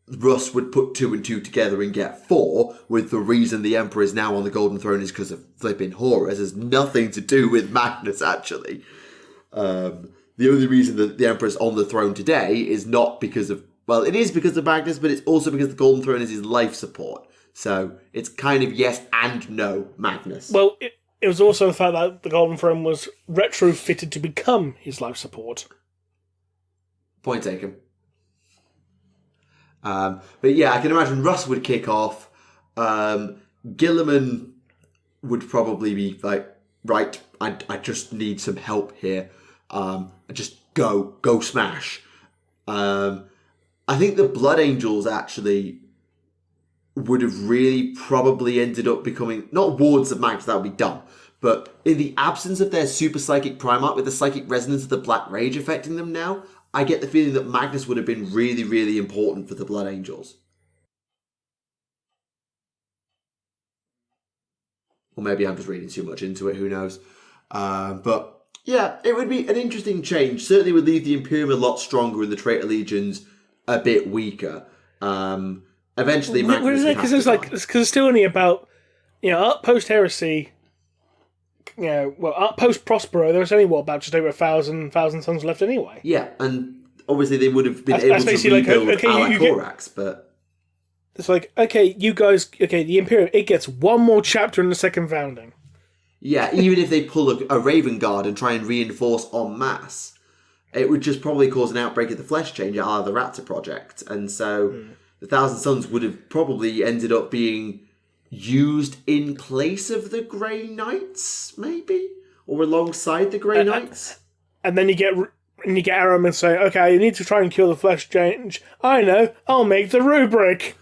Russ would put 2 and 2 together and get 4, with the reason the Emperor is now on the Golden Throne is because of flipping Horus. It has nothing to do with Magnus, actually. The only reason that the Emperor's on the throne today is not because of... Well, it is because of Magnus, but it's also because the Golden Throne is his life support. So, it's kind of yes and no Magnus. Well, it was also the fact that the Golden Throne was retrofitted to become his life support. Point taken. But yeah, I can imagine Russ would kick off. Gilliman would probably be like, right, I just need some help here. Just go smash. I think the Blood Angels actually would have really probably ended up becoming, not wards of Magnus, that would be dumb, but in the absence of their super psychic Primarch with the psychic resonance of the Black Rage affecting them now, I get the feeling that Magnus would have been really, really important for the Blood Angels. Or maybe I'm just reading too much into it, who knows. But yeah, it would be an interesting change. Certainly would leave the Imperium a lot stronger and the Traitor Legions a bit weaker. Eventually, Magnus would have to die. Because it's still only about, up post Heresy, up post Prospero, there was only about just over 1,000 Sons left anyway. Yeah, and obviously they would have been able to rebuild Korax, but it's like, okay, you guys, the Imperium, it gets one more chapter in the second founding. Yeah, even if they pull a Raven Guard and try and reinforce en masse, it would just probably cause an outbreak of the Flesh Change out of the Raptor Project, and so the Thousand Sons would have probably ended up being used in place of the Grey Knights, maybe? Or alongside the Grey Knights? And then you get Aram and say, okay, you need to try and kill the Flesh Change. I know, I'll make the rubric.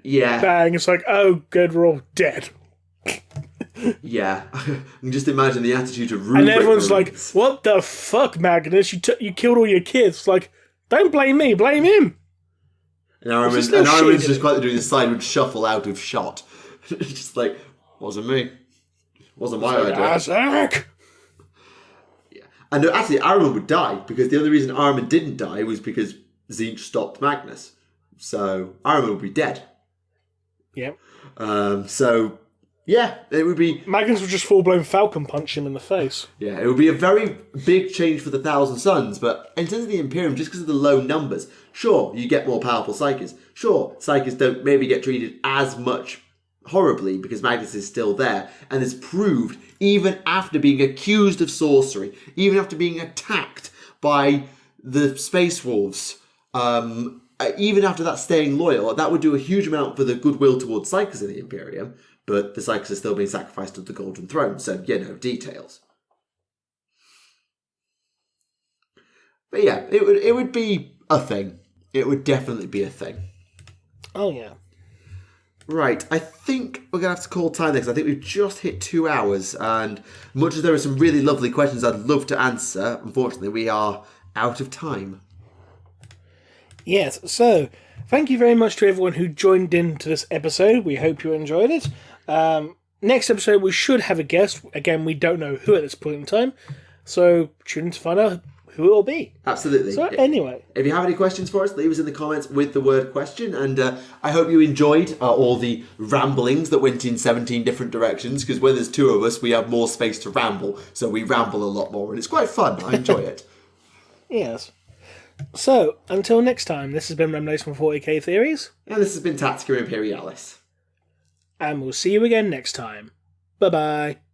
Yeah. Bang, it's like, oh, good, we're all dead. Yeah. I can just imagine the attitude of rubric. And everyone's like, what the fuck, Magnus? You killed all your kids. It's like, don't blame me, blame him. And Ironman's just quietly doing the sideward shuffle out of shot. Just like, wasn't me. Wasn't my idea. Yeah. And actually, Ironman would die, because the only reason Ironman didn't die was because Tzeentch stopped Magnus. So, Ironman would be dead. Yep. So, yeah, it would be... Magnus would just full-blown Falcon punch him in the face. Yeah, it would be a very big change for the Thousand Sons, but in terms of the Imperium, just because of the low numbers, sure, you get more powerful Psykers. Sure, Psykers don't maybe get treated as much horribly because Magnus is still there and has proved, even after being accused of sorcery, even after being attacked by the Space Wolves, even after that staying loyal, that would do a huge amount for the goodwill towards Psychers in the Imperium, but the Psychers are still being sacrificed to the Golden Throne, so, details. But yeah, it would be a thing. It would definitely be a thing. Oh, yeah. Right, I think we're going to have to call time next. I think we've just hit 2 hours, and much as there are some really lovely questions I'd love to answer, unfortunately we are out of time. Yes, so thank you very much to everyone who joined in to this episode. We hope you enjoyed it. Next episode we should have a guest. Again, we don't know who at this point in time, so tune in to find out who it will be. Absolutely. So anyway, if you have any questions for us, leave us in the comments with the word question, and I hope you enjoyed all the ramblings that went in 17 different directions, because when there's 2 of us we have more space to ramble, so we ramble a lot more, and it's quite fun. I enjoy it. Yes. So, until next time, this has been Remleiz from 40k Theories. And this has been Tactica Imperialis. And we'll see you again next time. Bye-bye.